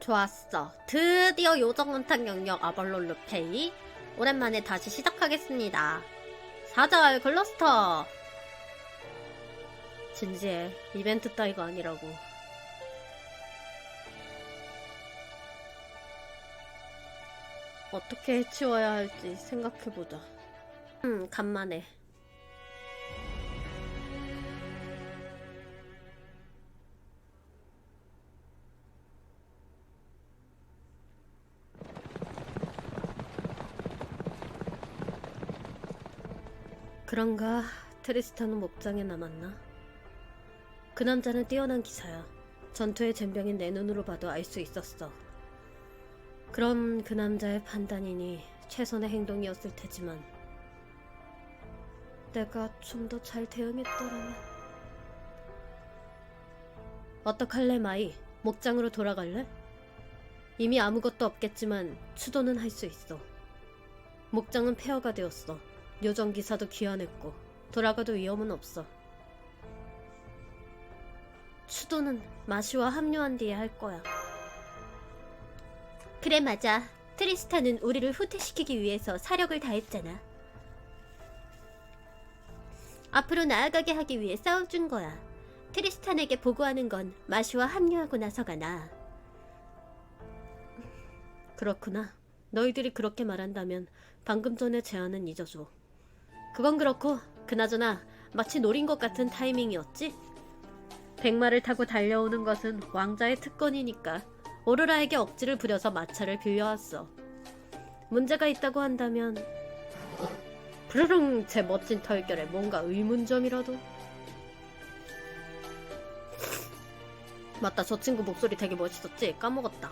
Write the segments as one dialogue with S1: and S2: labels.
S1: 좋았어. 드디어 요정은탕 영역 아발론 루페이. 오랜만에 다시 시작하겠습니다. 4절 클러스터. 진지해. 이벤트 따위가 아니라고. 어떻게 해치워야 할지 생각해보자. 간만에. 그런가? 트리스탄은 목장에 남았나? 그 남자는 뛰어난 기사야. 전투의 젬병인 내 눈으로 봐도 알 수 있었어. 그럼 그 남자의 판단이니 최선의 행동이었을 테지만 내가 좀 더 잘 대응했더라면. 어떡할래 마이? 목장으로 돌아갈래? 이미 아무것도 없겠지만 추도는 할 수 있어. 목장은 폐허가 되었어. 요정기사도 귀환했고 돌아가도 위험은 없어. 추도는 마시와 합류한 뒤에 할 거야. 그래 맞아. 트리스탄은 우리를 후퇴시키기 위해서 사력을 다했잖아. 앞으로 나아가게 하기 위해 싸워준 거야. 트리스탄에게 보고하는 건 마시와 합류하고 나서가 나아. 그렇구나. 너희들이 그렇게 말한다면 방금 전의 제안은 잊어줘. 그건 그렇고 그나저나 마치 노린 것 같은 타이밍이었지? 백마를 타고 달려오는 것은 왕자의 특권이니까 오로라에게 억지를 부려서 마차를 빌려왔어. 문제가 있다고 한다면 부르릉 제 멋진 털결에 뭔가 의문점이라도? 맞다, 저 친구 목소리 되게 멋있었지? 까먹었다.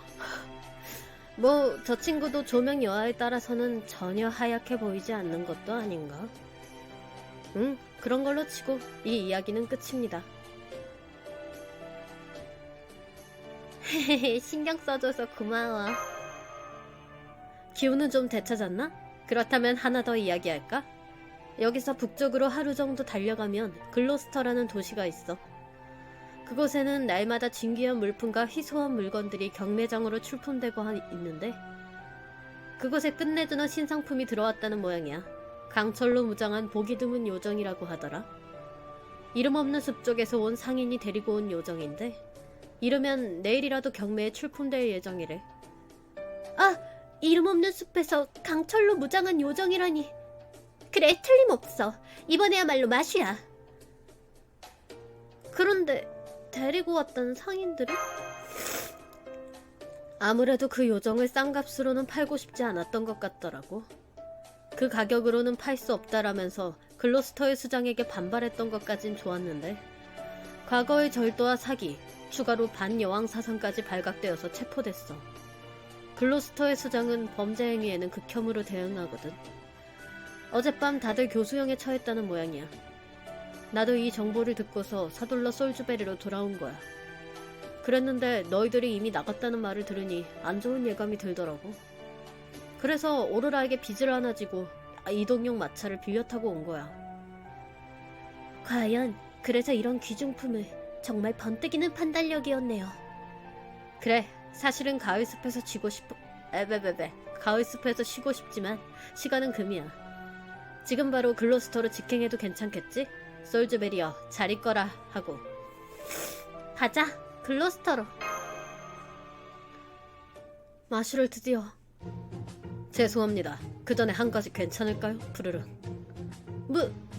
S1: 뭐 저 친구도 조명 여하에 따라서는 전혀 하얗게 보이지 않는 것도 아닌가? 그런 걸로 치고 이 이야기는 끝입니다. 신경 써줘서 고마워. 기운은 좀 되찾았나? 그렇다면 하나 더 이야기할까? 여기서 북쪽으로 하루 정도 달려가면 글로스터라는 도시가 있어. 그곳에는 날마다 진귀한 물품과 희소한 물건들이 경매장으로 출품되고 있는데 그곳에 끝내주는 신상품이 들어왔다는 모양이야. 강철로 무장한 보기 드문 요정이라고 하더라. 이름 없는 숲 쪽에서 온 상인이 데리고 온 요정인데 이르면 내일이라도 경매에 출품될 예정이래. 아! 이름 없는 숲에서 강철로 무장한 요정이라니. 그래, 틀림없어. 이번에야말로 마시야. 그런데 데리고 왔던 상인들은? 아무래도 그 요정을 싼 값으로는 팔고 싶지 않았던 것 같더라고. 그 가격으로는 팔 수 없다라면서 글로스터의 수장에게 반발했던 것까진 좋았는데 과거의 절도와 사기, 추가로 반여왕 사상까지 발각되어서 체포됐어. 글로스터의 수장은 범죄 행위에는 극혐으로 대응하거든. 어젯밤 다들 교수형에 처했다는 모양이야. 나도 이 정보를 듣고서 서둘러 솔주베리로 돌아온 거야. 그랬는데 너희들이 이미 나갔다는 말을 들으니 안 좋은 예감이 들더라고. 그래서 오로라에게 빚을 하나 지고 이동용 마차를 빌려 타고 온 거야. 과연 그래서 이런 귀중품을 정말 번뜩이는 판단력이었네요. 그래, 사실은 가을숲에서 가을숲에서 쉬고 싶지만 시간은 금이야. 지금 바로 글로스터로 직행해도 괜찮겠지? 솔즈베리어 잘 있거라 하고. 가자, 글로스터로. 마슈를 드디어. 죄송합니다. 그 전에 한 가지 괜찮을까요? 부르르.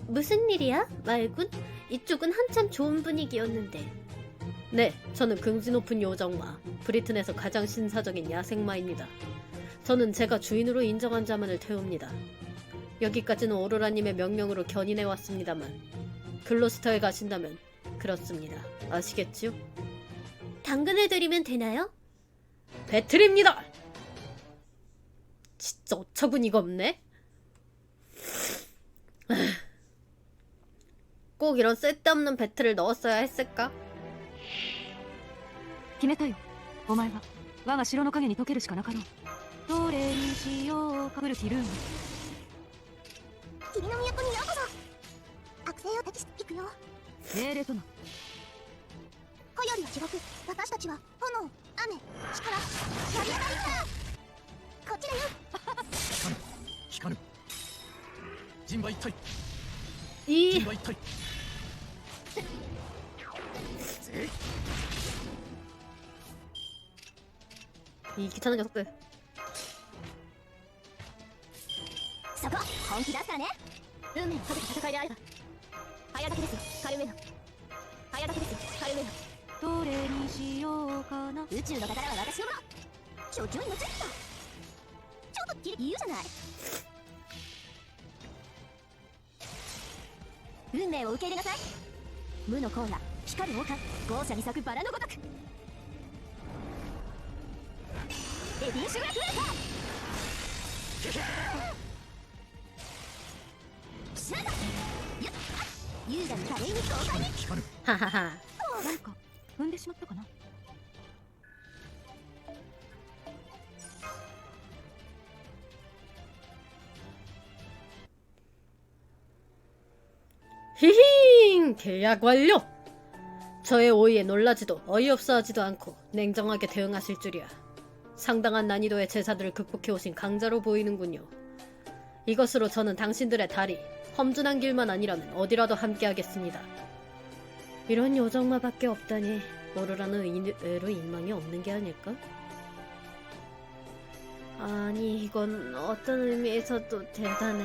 S1: 무슨 일이야? 말군? 이쪽은 한참 좋은 분위기였는데. 네, 저는 긍지 높은 요정마, 브리튼에서 가장 신사적인 야생마입니다. 저는 제가 주인으로 인정한 자만을 태웁니다. 여기까지는 오로라님의 명령으로 견인해왔습니다만 글로스터에 가신다면 그렇습니다. 아시겠지요? 당근을 드리면 되나요? 배틀입니다! 진짜 어처구니가 없네? 꼭 이런 쓸데없는 배틀을 넣었어야 했을까?
S2: 決めたよ。お前は我が城の影に溶けるしかなかろう。どれにしようか。ブルキルーム。
S3: 霧の都にようこそ。悪性を敵していくよ。
S2: 命令とな。
S3: 火よりは違く、私たちは炎、雨、力シャリアナリタこっちだよ
S4: 光る人馬一体
S1: 이
S4: 人馬一体
S1: 이 귀찮은 녀석들.
S3: そこ本気出すからね運命をかけた戦いであれば早駆けですカルウェナ早駆けですカルウェナ
S2: どれにしようかな。
S3: 宇宙の宝は私のもの所長にもついたちょっときり言うじゃない運命を受け入れなさい無のコーラ光る王冠豪奢に咲くバラのごとくエディンシュグラフレーターシャーだゆっ優雅に華麗に豪快に
S4: 光る
S1: 하하하.
S2: 何か踏んでしまったかな。
S1: 히힝! 계약 완료! 저의 오이에 놀라지도 어이없어하지도 않고 냉정하게 대응하실 줄이야. 상당한 난이도의 제사들을 극복해오신 강자로 보이는군요. 이것으로 저는 당신들의 다리, 험준한 길만 아니라면 어디라도 함께하겠습니다. 이런 요정마밖에 없다니 모르라는 의외로 인망이 없는 게 아닐까? 아니 이건 어떤 의미에서도 대단해.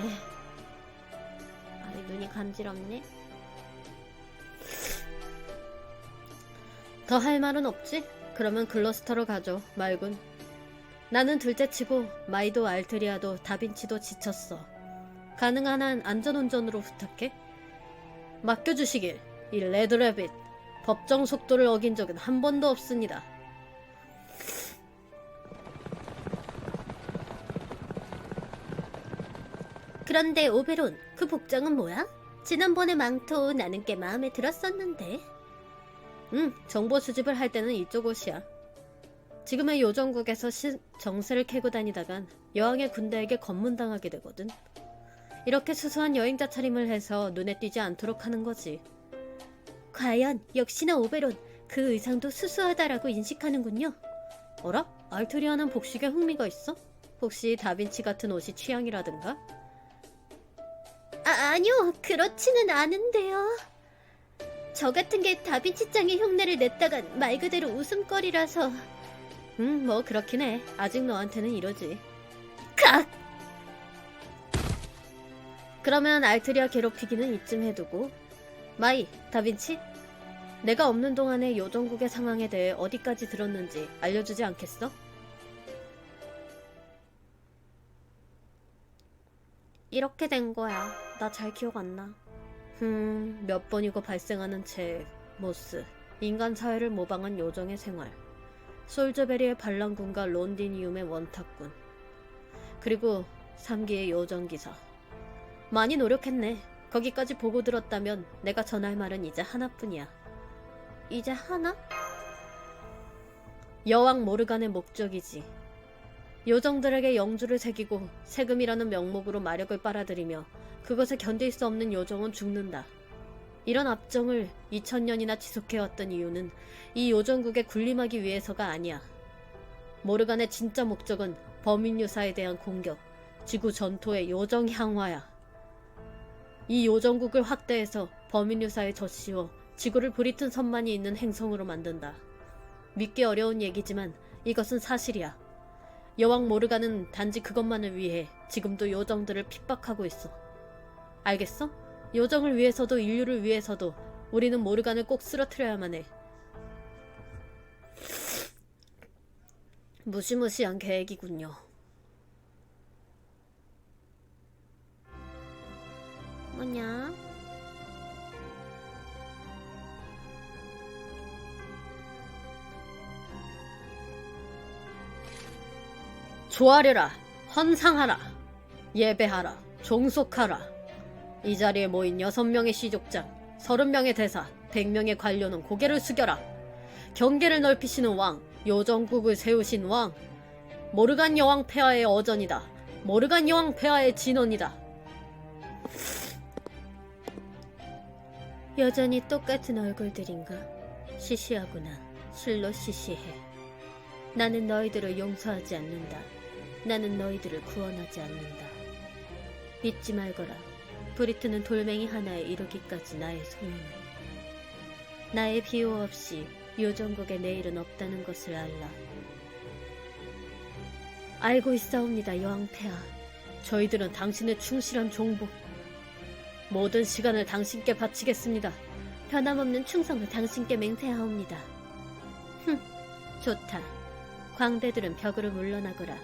S1: 아니 눈이 간지럽네. 더 할 말은 없지? 그러면 글러스터로 가죠. 말군. 나는 둘째치고 마이도 알트리아도 다빈치도 지쳤어. 가능한 한 안전운전으로 부탁해. 맡겨주시길. 이 레드래빗. 법정 속도를 어긴 적은 한 번도 없습니다. 그런데 오베론, 그 복장은 뭐야? 지난번에 망토 나는 꽤 마음에 들었었는데. 정보 수집을 할 때는 이쪽 옷이야. 지금의 요정국에서 정세를 캐고 다니다간 여왕의 군대에게 검문당하게 되거든. 이렇게 수수한 여행자 차림을 해서 눈에 띄지 않도록 하는 거지. 과연 역시나 오베론, 그 의상도 수수하다라고 인식하는군요. 어라? 알트리아는 복식에 흥미가 있어? 혹시 다빈치 같은 옷이 취향이라든가? 아니요, 그렇지는 않은데요. 저 같은 게 다빈치 짱의 흉내를 냈다간 말 그대로 웃음거리라서. 뭐 그렇긴 해. 아직 너한테는 이러지. 칵! 그러면 알트리아 괴롭히기는 이쯤 해두고. 마이, 다빈치? 내가 없는 동안의 요정국의 상황에 대해 어디까지 들었는지 알려주지 않겠어? 이렇게 된 거야. 나 잘 기억 안 나. 몇 번이고 발생하는 책, 모스, 인간 사회를 모방한 요정의 생활, 솔저베리의 반란군과 론디니움의 원탁군, 그리고 3기의 요정기사. 많이 노력했네. 거기까지 보고 들었다면 내가 전할 말은 이제 하나뿐이야. 이제 하나? 여왕 모르간의 목적이지. 요정들에게 영주를 새기고 세금이라는 명목으로 마력을 빨아들이며 그것에 견딜 수 없는 요정은 죽는다. 이런 압정을 2000년이나 지속해왔던 이유는 이 요정국에 군림하기 위해서가 아니야. 모르간의 진짜 목적은 범인 유사에 대한 공격, 지구 전토의 요정 향화야. 이 요정국을 확대해서 범인 유사에 젖씌워 지구를 부리튼 선만이 있는 행성으로 만든다. 믿기 어려운 얘기지만 이것은 사실이야. 여왕 모르간은 단지 그것만을 위해 지금도 요정들을 핍박하고 있어. 알겠어? 요정을 위해서도 인류를 위해서도 우리는 모르간을 꼭 쓰러뜨려야만 해. 무시무시한 계획이군요. 뭐냐? 조아려라, 헌상하라, 예배하라, 종속하라. 이 자리에 모인 6명의 시족장, 30명의 대사, 100명의 관료는 고개를 숙여라. 경계를 넓히시는 왕, 요정국을 세우신 왕. 모르간 여왕 폐하의 어전이다. 모르간 여왕 폐하의 진언이다. 여전히 똑같은 얼굴들인가? 시시하구나. 실로 시시해. 나는 너희들을 용서하지 않는다. 나는 너희들을 구원하지 않는다. 잊지 말거라. 브리트는 돌멩이 하나에 이르기까지 나의 소명을. 나의 비호 없이 요정국의 내일은 없다는 것을 알라. 알고 있사옵니다, 여왕폐하. 저희들은 당신의 충실한 종복. 모든 시간을 당신께 바치겠습니다. 변함없는 충성을 당신께 맹세하옵니다. 좋다. 광대들은 벽으로 물러나거라.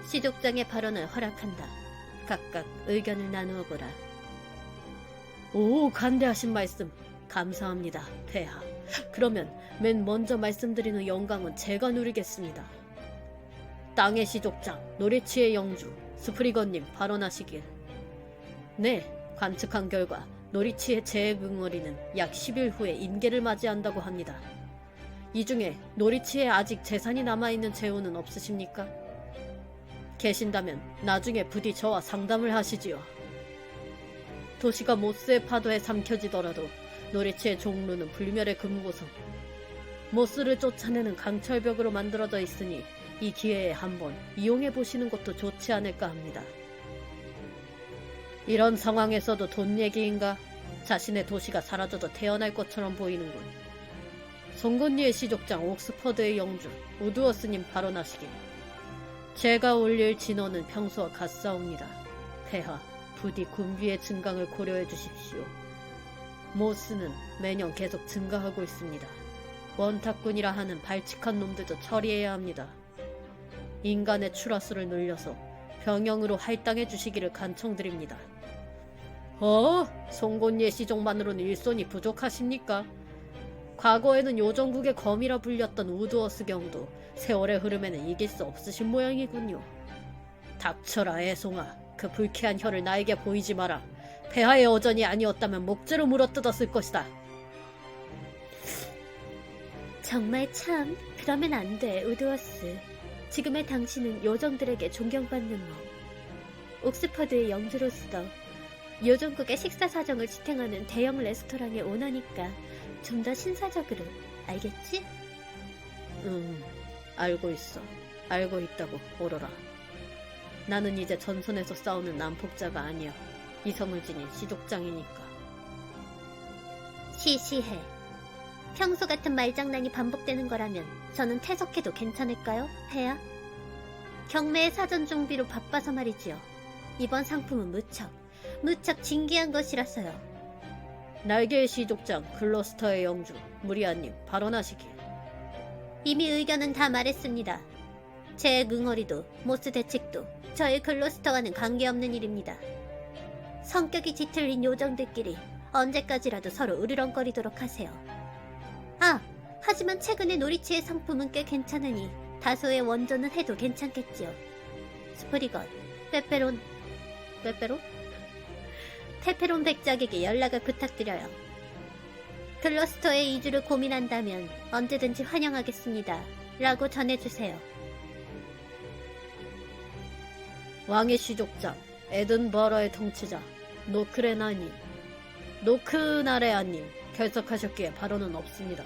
S1: 시족장의 발언을 허락한다. 각각 의견을 나누어 보라. 오, 간대하신 말씀 감사합니다, 폐하. 그러면 맨 먼저 말씀드리는 영광은 제가 누리겠습니다. 땅의 시족장, 노리치의 영주, 스프리건님 발언하시길. 네, 관측한 결과 노리치의 재해응어리는 약 10일 후에 임계를 맞이한다고 합니다. 이 중에 노리치에 아직 재산이 남아있는 재우는 없으십니까? 계신다면 나중에 부디 저와 상담을 하시지요. 도시가 모스의 파도에 삼켜지더라도 노리치의 종로는 불멸의 금고석. 모스를 쫓아내는 강철벽으로 만들어져 있으니 이 기회에 한번 이용해보시는 것도 좋지 않을까 합니다. 이런 상황에서도 돈 얘기인가? 자신의 도시가 사라져도 태어날 것처럼 보이는군. 송곳니의 시족장 옥스퍼드의 영주 우드워스님 발언하시길. 제가 올릴 진원은 평소와 같사옵니다. 폐하, 부디 군비의 증강을 고려해 주십시오. 모스는 매년 계속 증가하고 있습니다. 원탁군이라 하는 발칙한 놈들도 처리해야 합니다. 인간의 추라수를 늘려서 병영으로 할당해 주시기를 간청드립니다. 송곳니의 시종만으로는 일손이 부족하십니까? 과거에는 요정국의 검이라 불렸던 우드워스 경도 세월의 흐름에는 이길 수 없으신 모양이군요. 닥쳐라, 애송아. 그 불쾌한 혀를 나에게 보이지 마라. 폐하의 어전이 아니었다면 목재로 물어뜯었을 것이다. 정말 참, 그러면 안 돼, 우드워스. 지금의 당신은 요정들에게 존경받는 몸. 옥스퍼드의 영주로서 요정국의 식사 사정을 지탱하는 대형 레스토랑의 오너니까 좀 더 신사적으로, 알겠지? 알고 있어. 알고 있다고, 오로라. 나는 이제 전선에서 싸우는 난폭자가 아니야. 이성을 지닌 시족장이니까. 시시해. 평소 같은 말장난이 반복되는 거라면 저는 퇴석해도 괜찮을까요, 폐하? 경매의 사전 준비로 바빠서 말이지요. 이번 상품은 무척 진귀한 것이라서요. 날개의 시족장 글로스터의 영주 무리아님 발언하시길. 이미 의견은 다 말했습니다. 제 응어리도 모스 대책도 저의 글로스터와는 관계없는 일입니다. 성격이 짙을린 요정들끼리 언제까지라도 서로 으르렁거리도록 하세요. 하지만 최근에 노리치의 상품은 꽤 괜찮으니 다소의 원조는 해도 괜찮겠지요. 스프리건, 페페론 백작에게 연락을 부탁드려요. 글로스터의 이주를 고민한다면 언제든지 환영하겠습니다. 라고 전해주세요. 왕의 시족장, 에든버러의 통치자, 노크나레아님 결석하셨기에 발언은 없습니다.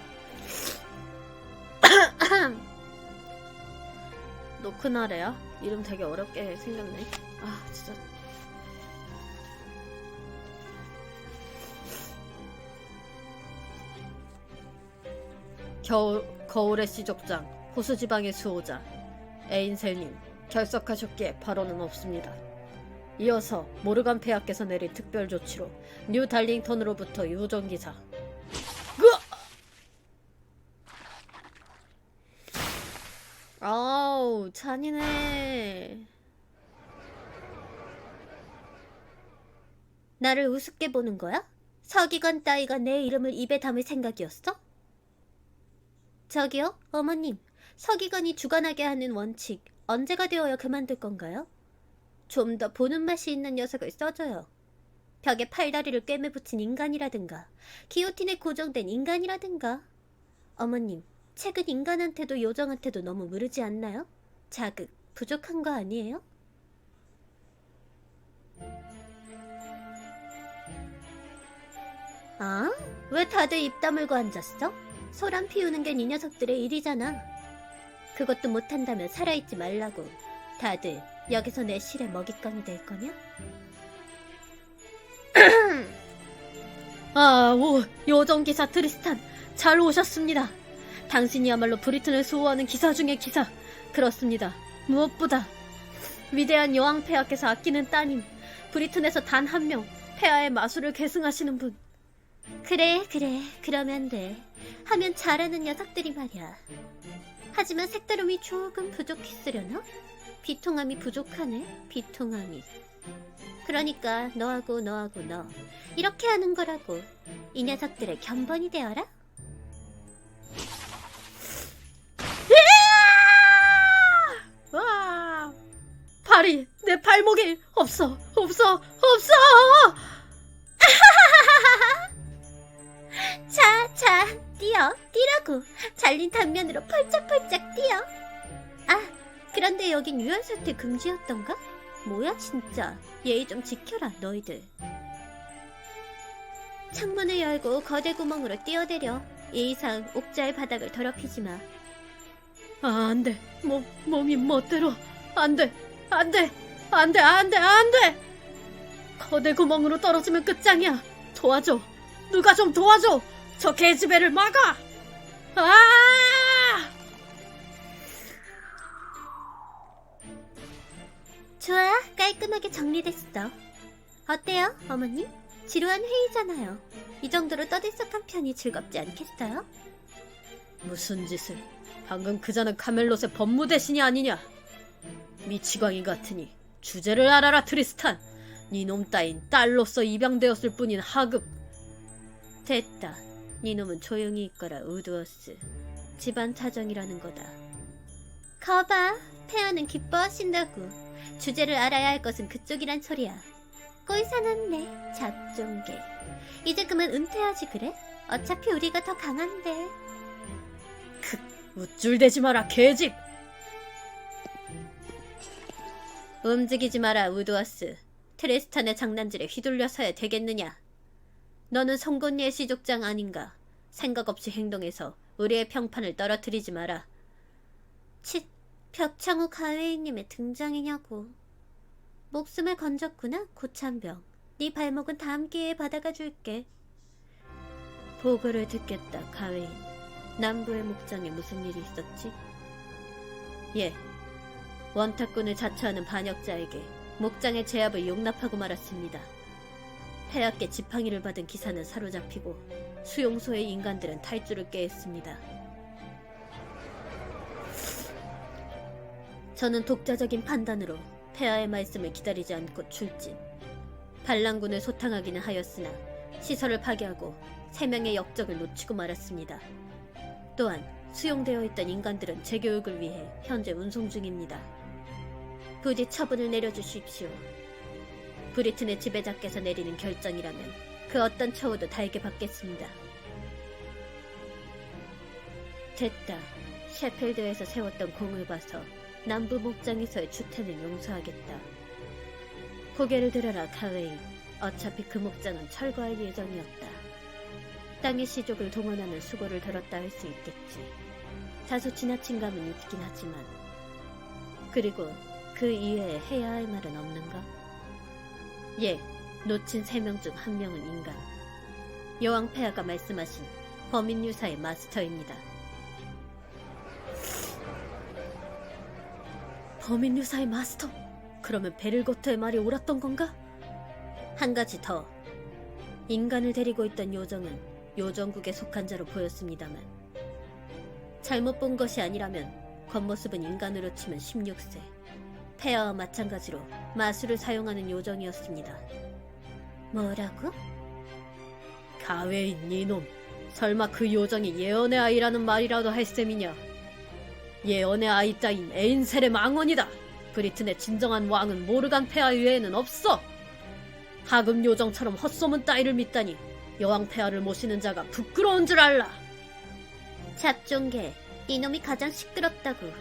S1: 노크나레아? 이름 되게 어렵게 생겼네. 진짜. 거울의 시족장, 호수지방의 수호자, 에인셀님 결석하셨기에 발언은 없습니다. 이어서 모르간 폐하께서 내린 특별 조치로 뉴 달링턴으로부터 요정기사. 아우, 잔인해. 나를 우습게 보는 거야? 서기관 따위가 내 이름을 입에 담을 생각이었어? 저기요, 어머님. 서기관이 주관하게 하는 원칙 언제가 되어야 그만둘 건가요? 좀 더 보는 맛이 있는 녀석을 써줘요. 벽에 팔다리를 꿰매 붙인 인간이라든가 기요틴에 고정된 인간이라든가. 어머님, 최근 인간한테도 요정한테도 너무 무르지 않나요? 자극 부족한 거 아니에요? 왜 다들 입 다물고 앉았어? 소란 피우는 게 네 녀석들의 일이잖아. 그것도 못한다면 살아있지 말라고. 다들 여기서 내 실에 먹잇감이 될 거냐? 요정기사 트리스탄, 잘 오셨습니다. 당신이야말로 브리튼을 수호하는 기사 중의 기사. 그렇습니다. 무엇보다 위대한 여왕 폐하께서 아끼는 따님, 브리튼에서 단 한 명, 폐하의 마술을 계승하시는 분. 그래, 그러면 돼. 하면 잘하는 녀석들이 말이야. 하지만 색다름이 조금 부족했으려나? 비통함이 부족하네, 비통함이. 그러니까 너하고 너 이렇게 하는 거라고. 이 녀석들의 견본이 되어라. 와! 발이 내 발목에 없어. 자, 뛰라고. 잘린 단면으로 펄쩍펄쩍 뛰어. 아, 그런데 여긴 유연사태 금지였던가? 뭐야 진짜. 예의 좀 지켜라 너희들. 창문을 열고 거대 구멍으로 뛰어내려. 이 이상 옥자의 바닥을 더럽히지 마. 안돼. 몸이 멋대로. 안돼. 거대 구멍으로 떨어지면 끝장이야. 도와줘. 누가 좀 도와줘. 저 계집애를 막아. 좋아, 깔끔하게 정리됐어. 어때요, 어머님? 지루한 회의잖아요. 이 정도로 떠들썩한 편이 즐겁지 않겠어요? 무슨 짓을. 방금 그자는 카멜롯의 법무대신이 아니냐. 미치광이 같으니 주제를 알아라 트리스탄. 니놈 따윈 딸로서 입양되었을 뿐인 하급. 됐다. 니놈은 조용히 있거라 우드워스. 집안 사정이라는 거다. 거봐, 폐하는 기뻐하신다고. 주제를 알아야 할 것은 그쪽이란 소리야. 꼴사납네, 잡종개. 이제 그만 은퇴하지 그래? 어차피 우리가 더 강한데. 우쭐대지 마라, 계집! 움직이지 마라, 우드워스. 트리스탄의 장난질에 휘둘려서야 되겠느냐? 너는 송곳니의 시족장 아닌가? 생각 없이 행동해서 우리의 평판을 떨어뜨리지 마라. 칫, 벽창호 가웨이님의 등장이냐고. 목숨을 건졌구나, 고참병. 네 발목은 다음 기회에 받아가 줄게. 보고를 듣겠다, 가웨인. 남부의 목장에 무슨 일이 있었지? 예, 원탁군을 자처하는 반역자에게 목장의 제압을 용납하고 말았습니다. 폐하께 지팡이를 받은 기사는 사로잡히고 수용소의 인간들은 탈주를 꾀했습니다. 저는 독자적인 판단으로 폐하의 말씀을 기다리지 않고 출진. 반란군을 소탕하기는 하였으나 시설을 파괴하고 3명의 역적을 놓치고 말았습니다. 또한 수용되어 있던 인간들은 재교육을 위해 현재 운송 중입니다. 부디 처분을 내려주십시오. 브리튼의 지배자께서 내리는 결정이라면 그 어떤 처우도 달게 받겠습니다. 됐다. 셰필드에서 세웠던 공을 봐서 남부 목장에서의 추태는 용서하겠다. 고개를 들어라, 가웨인. 어차피 그 목장은 철거할 예정이었다. 땅의 시족을 동원하는 수고를 들었다 할 수 있겠지. 다소 지나친 감은 있긴 하지만. 그리고 그 이외에 해야 할 말은 없는가? 예, 놓친 3명 중 1명은 인간. 여왕 폐하가 말씀하신 범인 유사의 마스터입니다. 범인 유사의 마스터? 그러면 베를고트의 말이 옳았던 건가? 한 가지 더. 인간을 데리고 있던 요정은 요정국에 속한 자로 보였습니다만 잘못 본 것이 아니라면 겉모습은 인간으로 치면 16세. 폐하와 마찬가지로 마술을 사용하는 요정이었습니다. 뭐라고? 가웨인 이놈. 설마 그 요정이 예언의 아이라는 말이라도 할 셈이냐? 예언의 아이 따윈 에인셀의 망언이다. 브리튼의 진정한 왕은 모르간 폐하 외에는 없어. 하급 요정처럼 헛소문 따위를 믿다니 여왕 폐하를 모시는 자가 부끄러운 줄 알라. 잡종개, 이놈이 가장 시끄럽다고.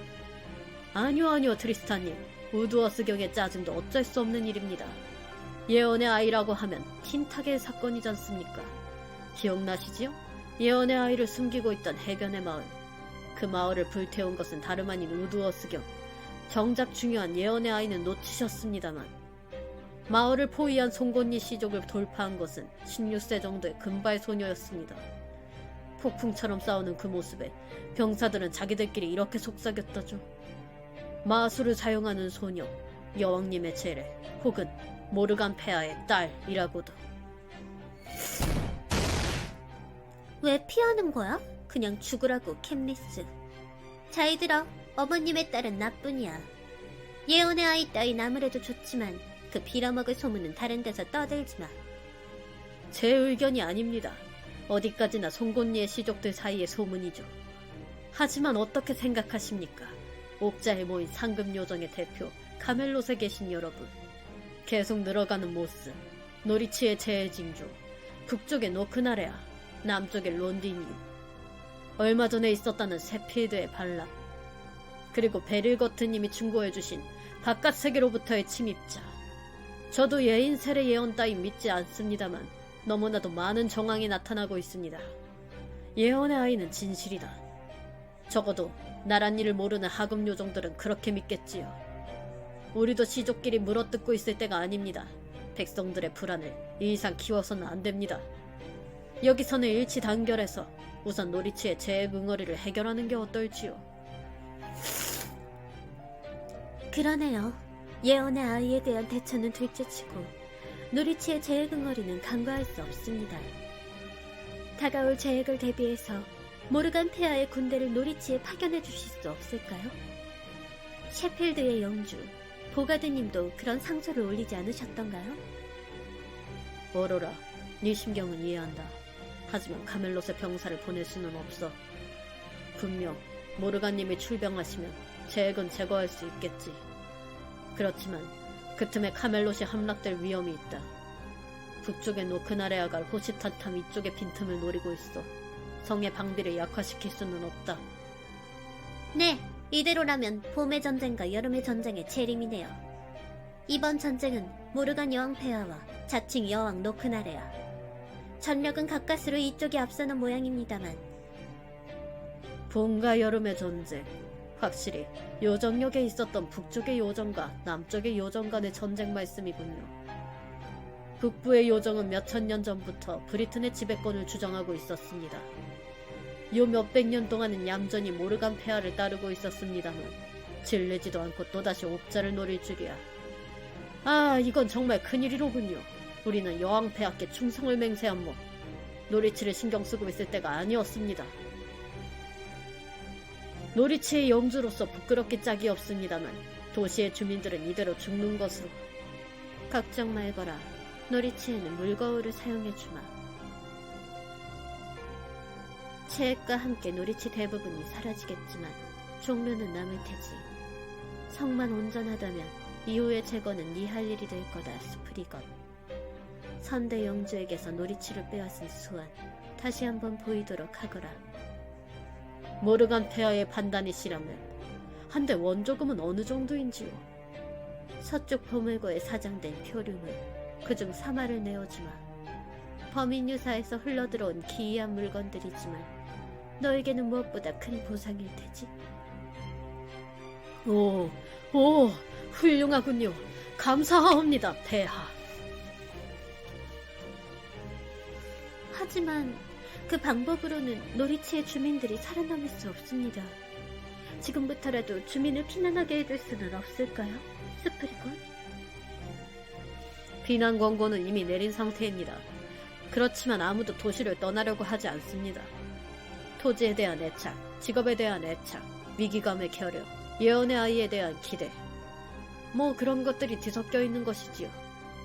S1: 아니요 트리스탄님. 우드워스 경의 짜증도 어쩔 수 없는 일입니다. 예언의 아이라고 하면 틴타겔 사건이지 않습니까? 기억나시지요? 예언의 아이를 숨기고 있던 해변의 마을. 그 마을을 불태운 것은 다름 아닌 우두어스경. 정작 중요한 예언의 아이는 놓치셨습니다만 마을을 포위한 송곳니 씨족을 돌파한 것은 16세 정도의 금발 소녀였습니다. 폭풍처럼 싸우는 그 모습에 병사들은 자기들끼리 이렇게 속삭였다죠. 마술을 사용하는 소녀, 여왕님의 제례, 혹은 모르간 폐하의 딸이라고도.
S3: 왜 피하는 거야? 그냥 죽으라고, 캠리스. 잘 들어. 어머님의 딸은 나뿐이야. 예언의 아이 따윈 아무래도 좋지만 그 빌어먹을 소문은 다른 데서 떠들지 마.
S1: 제 의견이 아닙니다. 어디까지나 송곳니의 시족들 사이의 소문이죠. 하지만 어떻게 생각하십니까? 옥자에 모인 상급 요정의 대표 카멜롯에 계신 여러분. 계속 늘어가는 모스, 노리치의 제해징조, 북쪽의 노크나레아, 남쪽의 론디님, 얼마 전에 있었다는 세필드의 반란, 그리고 베릴거트님이 충고해주신 바깥 세계로부터의 침입자. 저도 예인 세례 예언 따윈 믿지 않습니다만 너무나도 많은 정황이 나타나고 있습니다. 예언의 아이는 진실이다. 적어도 나란 일을 모르는 하급 요정들은 그렇게 믿겠지요. 우리도 시족끼리 물어뜯고 있을 때가 아닙니다. 백성들의 불안을 이 이상 키워서는 안 됩니다. 여기서는 일치 단결해서 우선 노리치의 재해 응어리를 해결하는 게 어떨지요.
S3: 그러네요. 예언의 아이에 대한 대처는 둘째치고 노리치의 재해응어리는 간과할 수 없습니다. 다가올 재해를 대비해서 모르간 폐하의 군대를 노리치에 파견해 주실 수 없을까요? 셰필드의 영주, 보가드님도 그런 상소를 올리지 않으셨던가요?
S1: 오로라, 네 심경은 이해한다. 하지만 카멜롯의 병사를 보낼 수는 없어. 분명 모르간님이 출병하시면 재액은 제거할 수 있겠지. 그렇지만 그 틈에 카멜롯이 함락될 위험이 있다. 북쪽의 노크나레아가 호시탄탐 위쪽의 빈틈을 노리고 있어. 성의 방비를 약화시킬 수는 없다.
S3: 네, 이대로라면 봄의 전쟁과 여름의 전쟁의 재림이네요. 이번 전쟁은 모르간 여왕 폐하와 자칭 여왕 노크나레아. 전력은 가까스로 이쪽이 앞서는 모양입니다만
S1: 봄과 여름의 전쟁. 확실히 요정역에 있었던 북쪽의 요정과 남쪽의 요정 간의 전쟁 말씀이군요. 북부의 요정은 몇천 년 전부터 브리튼의 지배권을 주장하고 있었습니다. 요 몇백 년 동안은 얌전히 모르간 폐하를 따르고 있었습니다만 질리지도 않고 또다시 옥자를 노릴 줄이야. 아, 이건 정말 큰일이로군요. 우리는 여왕 폐하께 충성을 맹세한 몸, 노리치를 신경 쓰고 있을 때가 아니었습니다. 노리치의 영주로서 부끄럽기 짝이 없습니다만 도시의 주민들은 이대로 죽는 것으로.
S3: 걱정 말거라. 노리치에는 물거울을 사용해주마. 체액과 함께 노리치 대부분이 사라지겠지만 종묘는 남을 테지. 성만 온전하다면 이후의 제거는 네 할 일이 될 거다, 스프리건. 선대 영주에게서 노리치를 빼앗은 수완, 다시 한번 보이도록 하거라.
S1: 모르간 폐하의 판단이시라면 한데 원조금은 어느 정도인지요?
S3: 서쪽 보물고에 사장된 표류물, 그중 3화를 내어주마. 범인 유사에서 흘러들어온 기이한 물건들이지만 너에게는 무엇보다 큰 보상일 테지.
S1: 오, 훌륭하군요. 감사하옵니다, 폐하.
S3: 하지만 그 방법으로는 노리치의 주민들이 살아남을 수 없습니다. 지금부터라도 주민을 피난하게 해줄 수는 없을까요, 스프리건?
S1: 비난 권고는 이미 내린 상태입니다. 그렇지만 아무도 도시를 떠나려고 하지 않습니다. 토지에 대한 애착, 직업에 대한 애착, 위기감의 결여, 예언의 아이에 대한 기대, 뭐 그런 것들이 뒤섞여 있는 것이지요.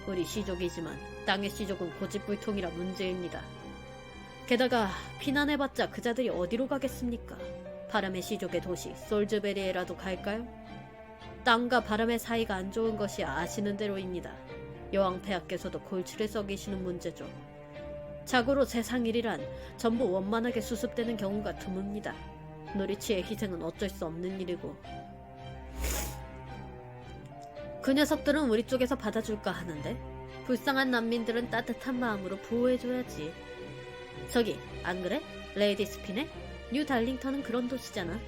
S1: 우리 시족이지만 땅의 시족은 고집불통이라 문제입니다. 게다가 피난해봤자 그자들이 어디로 가겠습니까? 바람의 시족의 도시 솔즈베리에라도 갈까요? 땅과 바람의 사이가 안 좋은 것이 아시는 대로입니다. 여왕 폐하께서도 골치를 썩이시는 문제죠. 자고로 세상 일이란 전부 원만하게 수습되는 경우가 드뭅니다. 노리치의 희생은 어쩔 수 없는 일이고. 그 녀석들은 우리 쪽에서 받아줄까 하는데 불쌍한 난민들은 따뜻한 마음으로 보호해줘야지. 저기 안 그래? 레이디 스피네? 뉴 달링턴은 그런 도시잖아.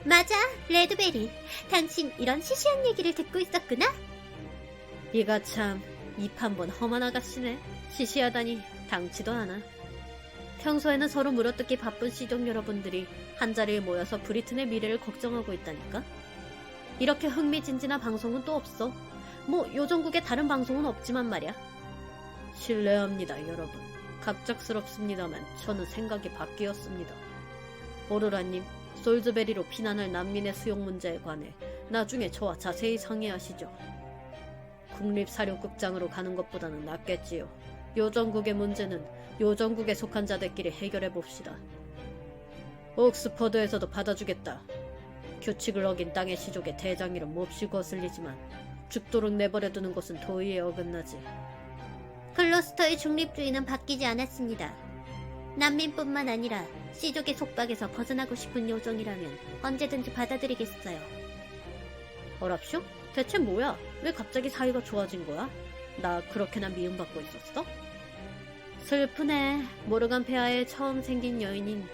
S3: 맞아, 레드베리. 당신 이런 시시한 얘기를 듣고 있었구나?
S1: 이가 참 입 한 번 험한 아가씨네. 시시하다니 당치도 않아. 평소에는 서로 물어뜯기 바쁜 시족 여러분들이 한자리에 모여서 브리튼의 미래를 걱정하고 있다니까. 이렇게 흥미진진한 방송은 또 없어. 뭐 요정국의 다른 방송은 없지만 말이야. 실례합니다 여러분. 갑작스럽습니다만 저는 생각이 바뀌었습니다. 오로라님, 솔즈베리로 피난할 난민의 수용 문제에 관해 나중에 저와 자세히 상의하시죠. 국립사료극장으로 가는 것보다는 낫겠지요. 요정국의 문제는 요정국에 속한 자들끼리 해결해봅시다. 옥스퍼드에서도 받아주겠다. 규칙을 어긴 땅의 시족의 대장이름 몹시 거슬리지만 죽도록 내버려두는 것은 도의에 어긋나지.
S3: 글로스터의 중립주의는 바뀌지 않았습니다. 난민뿐만 아니라 시족의 속박에서 벗어나고 싶은 요정이라면 언제든지 받아들이겠어요.
S1: 어랍쇼? 대체 뭐야? 왜 갑자기 사이가 좋아진 거야? 나 그렇게나 미움받고 있었어? 슬프네. 모르간 폐하에 처음 생긴 여인인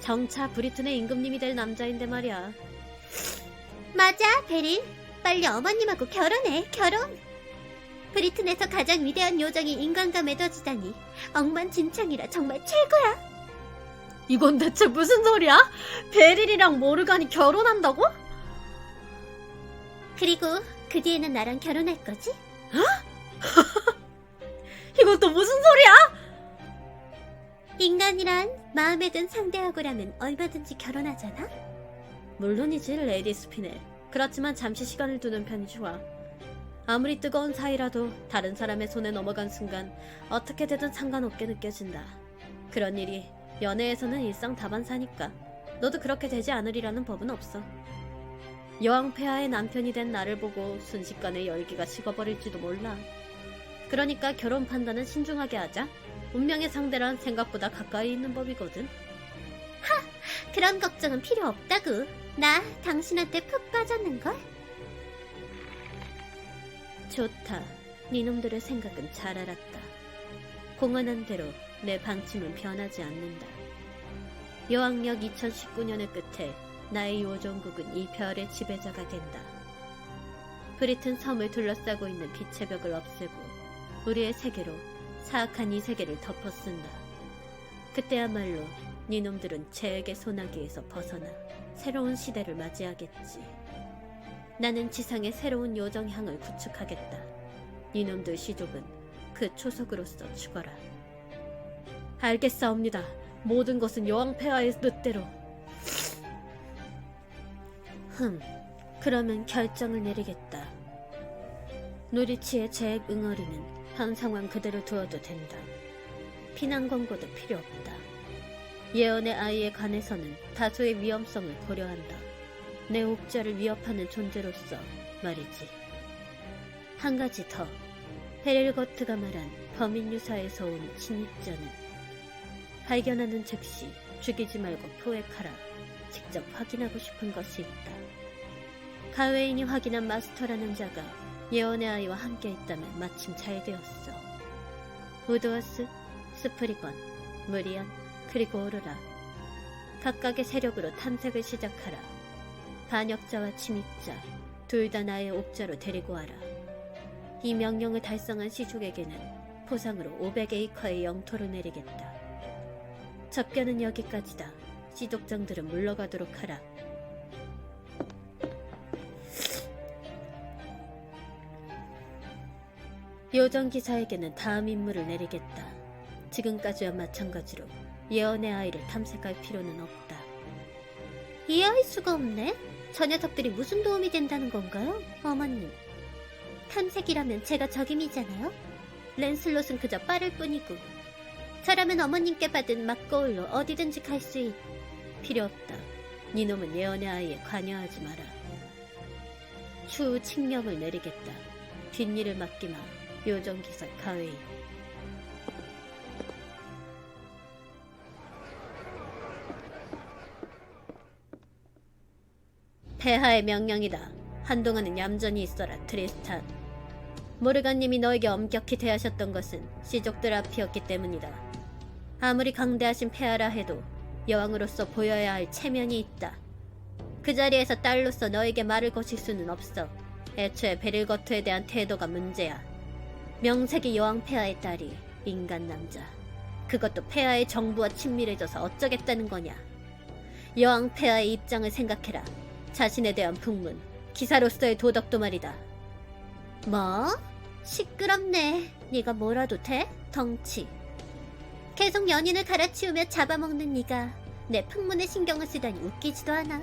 S1: 정차 브리튼의 임금님이 될 남자인데 말이야.
S3: 맞아, 베릴. 빨리 어머님하고 결혼해, 결혼! 브리튼에서 가장 위대한 요정이 인간과 맺어지다니 억만진창이라 정말 최고야.
S1: 이건 대체 무슨 소리야? 베릴이랑 모르간이 결혼한다고?
S3: 그리고 그 뒤에는 나랑 결혼할 거지?
S1: 이건 또 무슨 소리야?
S3: 인간이란 마음에 든 상대하고라면 얼마든지 결혼하잖아?
S1: 물론이지 레이디 스피넬. 그렇지만 잠시 시간을 두는 편이 좋아. 아무리 뜨거운 사이라도 다른 사람의 손에 넘어간 순간 어떻게 되든 상관없게 느껴진다. 그런 일이 연애에서는 일상다반사니까 너도 그렇게 되지 않으리라는 법은 없어. 여왕폐하의 남편이 된 나를 보고 순식간에 열기가 식어버릴지도 몰라. 그러니까 결혼 판단은 신중하게 하자. 운명의 상대란 생각보다 가까이 있는 법이거든.
S3: 그런 걱정은 필요 없다고. 나 당신한테 푹 빠졌는걸? 좋다. 니놈들의 생각은 잘 알았다. 공언한 대로 내 방침은 변하지 않는다. 여왕력 2019년의 끝에 나의 요정국은 이 별의 지배자가 된다. 브리튼 섬을 둘러싸고 있는 빛의 벽을 없애고 우리의 세계로 사악한 이 세계를 덮어쓴다. 그때야말로 니놈들은 죄에게 소나기에서 벗어나 새로운 시대를 맞이하겠지. 나는 지상의 새로운 요정향을 구축하겠다. 니놈들 시족은 그 초석으로서 죽어라. 알겠사옵니다. 모든 것은 여왕폐하의 뜻대로. 그러면 결정을 내리겠다. 누리치의 재액 응어리는 현 상황 그대로 두어도 된다. 피난 권고도 필요 없다. 예언의 아이에 관해서는 다소의 위험성을 고려한다. 내 옥자를 위협하는 존재로서 말이지. 한 가지 더. 헤릴거트가 말한 범인 유사에서 온 침입자는 발견하는 즉시 죽이지 말고 포획하라. 직접 확인하고 싶은 것이 있다. 가웨인이 확인한 마스터라는 자가 예언의 아이와 함께 있다면 마침 잘 되었어. 우드워스, 스프리건, 무리안, 그리고 오로라. 각각의 세력으로 탐색을 시작하라. 반역자와 침입자, 둘 다 나의 옥자로 데리고 와라. 이 명령을 달성한 시족에게는 포상으로 500에이커의 영토를 내리겠다. 접견은 여기까지다. 시족장들은 물러가도록 하라. 요정기사에게는 다음 임무를 내리겠다. 지금까지와 마찬가지로 예언의 아이를 탐색할 필요는 없다. 이해할 수가 없네. 저 녀석들이 무슨 도움이 된다는 건가요, 어머님? 탐색이라면 제가 적임이잖아요. 랜슬롯은 그저 빠를 뿐이고. 저라면 어머님께 받은 막거울로 어디든지 갈 수
S1: 필요 없다. 니놈은 예언의 아이에 관여하지 마라. 추후 칙령을 내리겠다. 뒷일을 맡기마. 요정기사 가웨이. 폐하의 명령이다. 한동안은 얌전히 있어라, 트리스탄. 모르간님이 너에게 엄격히 대하셨던 것은 시족들 앞이었기 때문이다. 아무리 강대하신 폐하라 해도 여왕으로서 보여야 할 체면이 있다. 그 자리에서 딸로서 너에게 말을 거실 수는 없어. 애초에 베릴거트에 대한 태도가 문제야. 명색이 여왕 폐하의 딸이 인간 남자. 그것도 폐하의 정부와 친밀해져서 어쩌겠다는 거냐. 여왕 폐하의 입장을 생각해라. 자신에 대한 풍문, 기사로서의 도덕도 말이다.
S3: 뭐? 시끄럽네. 네가 뭐라도 돼? 덩치. 계속 연인을 갈아치우며 잡아먹는 네가 내 풍문에 신경을 쓰다니 웃기지도 않아.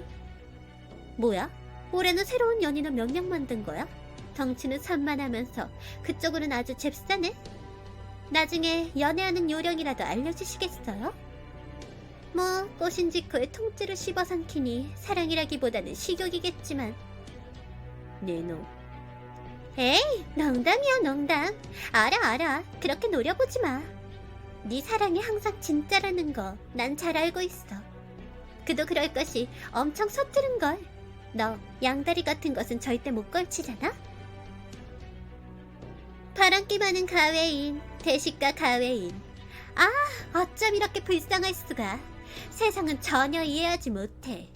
S3: 뭐야? 올해는 새로운 연인을 몇 명 만든 거야? 덩치는 산만하면서 그쪽으로는 아주 잽싸네. 나중에 연애하는 요령이라도 알려주시겠어요? 뭐 꽃인 직후에 통째로 씹어 삼키니 사랑이라기보다는 식욕이겠지만.
S1: 네노.
S3: 에이, 농담이야 농담. 알아. 그렇게 노려보지 마. 네 사랑이 항상 진짜라는 거 난 잘 알고 있어. 그도 그럴 것이 엄청 서투른걸. 너 양다리 같은 것은 절대 못 걸치잖아? 바람기 많은 가외인, 대식가 가외인. 아, 어쩜 이렇게 불쌍할 수가. 세상은 전혀 이해하지 못해.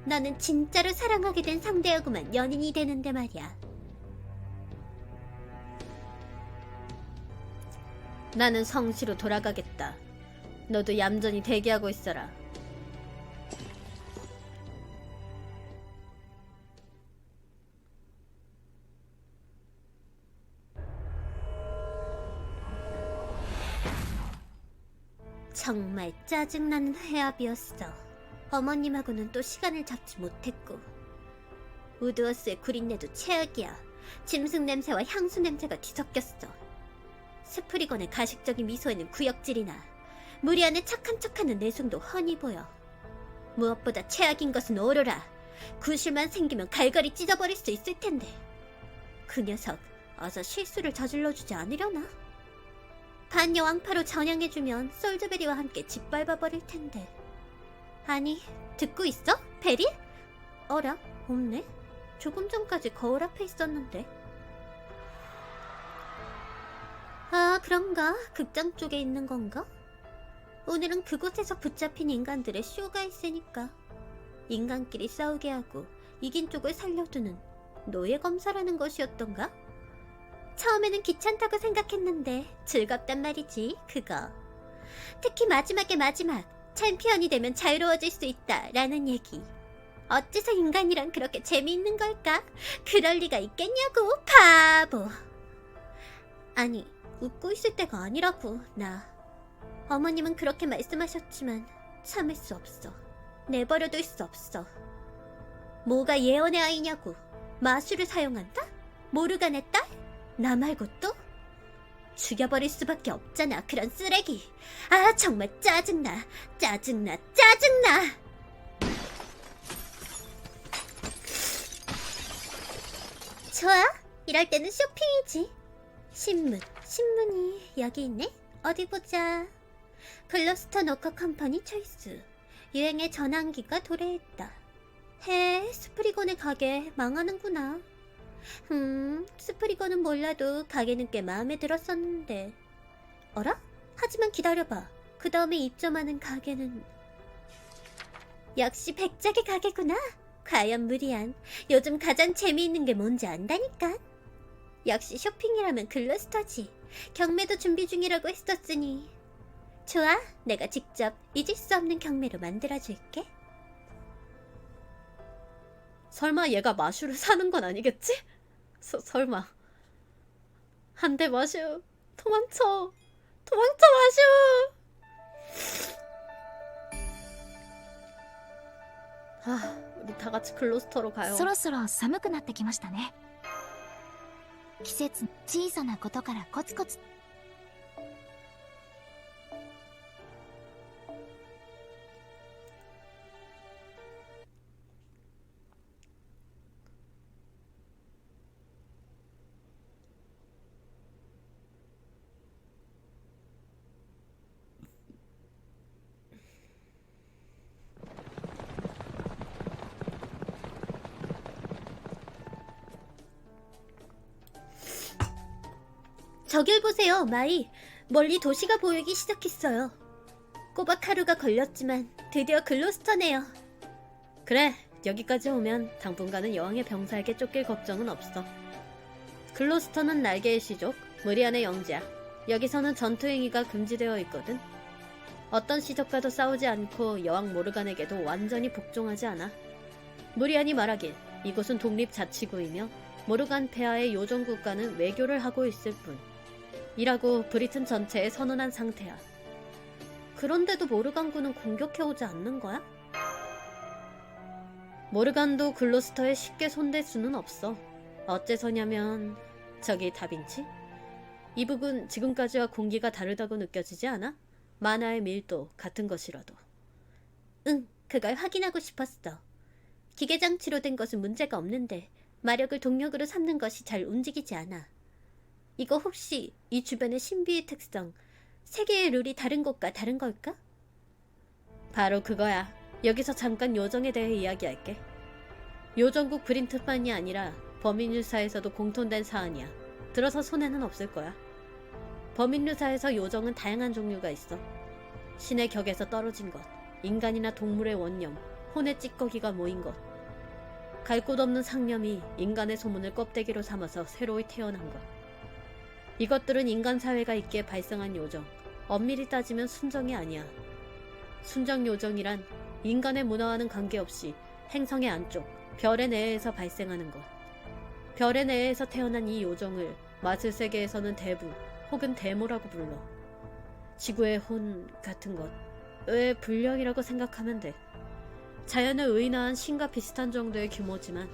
S3: 너는 진짜로 사랑하게 된 상대하고만 연인이 되는데 말이야.
S1: 나는 성시로 돌아가겠다. 너도 얌전히 대기하고 있어라.
S3: 정말 짜증나는 회합이었어. 어머님하고는 또 시간을 잡지 못했고. 우드워스의 구린내도 최악이야. 짐승 냄새와 향수 냄새가 뒤섞였어. 스프리건의 가식적인 미소에는 구역질이나 무리안의 착한 척하는 내숭도 훤히 보여. 무엇보다 최악인 것은 오로라. 구실만 생기면 갈갈이 찢어버릴 수 있을 텐데. 그 녀석 어서 실수를 저질러주지 않으려나? 반여왕파로 전향해주면 솔드베리와 함께 짓밟아버릴 텐데. 아니, 듣고 있어? 베리? 어라? 없네? 조금 전까지 거울 앞에 있었는데. 아, 그런가? 극장 쪽에 있는 건가? 오늘은 그곳에서 붙잡힌 인간들의 쇼가 있으니까. 인간끼리 싸우게 하고 이긴 쪽을 살려두는 노예 검사라는 것이었던가? 처음에는 귀찮다고 생각했는데 즐겁단 말이지, 그거. 특히 마지막 챔피언이 되면 자유로워질 수 있다라는 얘기. 어째서 인간이란 그렇게 재미있는 걸까? 그럴 리가 있겠냐고, 바보. 아니, 웃고 있을 때가 아니라고, 나. 어머님은 그렇게 말씀하셨지만 참을 수 없어. 내버려둘 수 없어. 뭐가 예언의 아이냐고. 마술을 사용한다? 모르간의 딸? 나 말고 또? 죽여버릴 수밖에 없잖아, 그런 쓰레기. 아, 정말 짜증나. 좋아, 이럴 때는 쇼핑이지. 신문이 여기 있네. 어디 보자. 글로스터 노커 컴퍼니 초이스. 유행의 전환기가 도래했다. 스프리건의 가게 망하는구나. 스프리건은 몰라도 가게는 꽤 마음에 들었었는데. 어라? 하지만 기다려봐. 그 다음에 입점하는 가게는 역시 백작의 가게구나. 과연 무리한. 요즘 가장 재미있는 게 뭔지 안다니까. 역시 쇼핑이라면 글로스터지. 경매도 준비 중이라고 했었으니. 좋아, 내가 직접 잊을 수 없는 경매로 만들어줄게.
S1: 설마 얘가 마슈를 사는 건 아니겠지? 설마. 안 돼, 마슈. 도망쳐, 마슈. 우리 다 같이 글로스터로 가요.
S5: そろそろ寒くなってきましたね。季節、小さなことからコツコツ。
S3: 저길 보세요, 마이. 멀리 도시가 보이기 시작했어요. 꼬박 하루가 걸렸지만 드디어 글로스터네요.
S1: 그래, 여기까지 오면 당분간은 여왕의 병사에게 쫓길 걱정은 없어. 글로스터는 날개의 시족, 무리안의 영지야. 여기서는 전투 행위가 금지되어 있거든. 어떤 시족과도 싸우지 않고 여왕 모르간에게도 완전히 복종하지 않아. 무리안이 말하길 이곳은 독립자치구이며 모르간 폐하의 요정국가는 외교를 하고 있을 뿐 이라고 브리튼 전체에 선언한 상태야.
S3: 그런데도 모르간군은 공격해오지 않는 거야?
S1: 모르간도 글로스터에 쉽게 손댈 수는 없어. 어째서냐면 저기 다빈치? 이 북은 지금까지와 공기가 다르다고 느껴지지 않아? 만화의 밀도 같은 것이라도.
S3: 응, 그걸 확인하고 싶었어. 기계장치로 된 것은 문제가 없는데 마력을 동력으로 삼는 것이 잘 움직이지 않아. 이거 혹시 이 주변의 신비의 특성, 세계의 룰이 다른 것과 다른 걸까?
S1: 바로 그거야. 여기서 잠깐 요정에 대해 이야기할게. 요정국 브린트만이 아니라 범인유사에서도 공통된 사안이야. 들어서 손해는 없을 거야. 범인유사에서 요정은 다양한 종류가 있어. 신의 격에서 떨어진 것, 인간이나 동물의 원념, 혼의 찌꺼기가 모인 것, 갈 곳 없는 상념이 인간의 소문을 껍데기로 삼아서 새로이 태어난 것. 이것들은 인간 사회가 있기에 발생한 요정, 엄밀히 따지면 순정이 아니야. 순정 요정이란 인간의 문화와는 관계없이 행성의 안쪽, 별의 내에서 발생하는 것. 별의 내에서 태어난 이 요정을 마술세계에서는 대부 혹은 데모라고 불러. 지구의 혼 같은 것. 왜 불령이라고 생각하면 돼. 자연을 의인화한 신과 비슷한 정도의 규모지만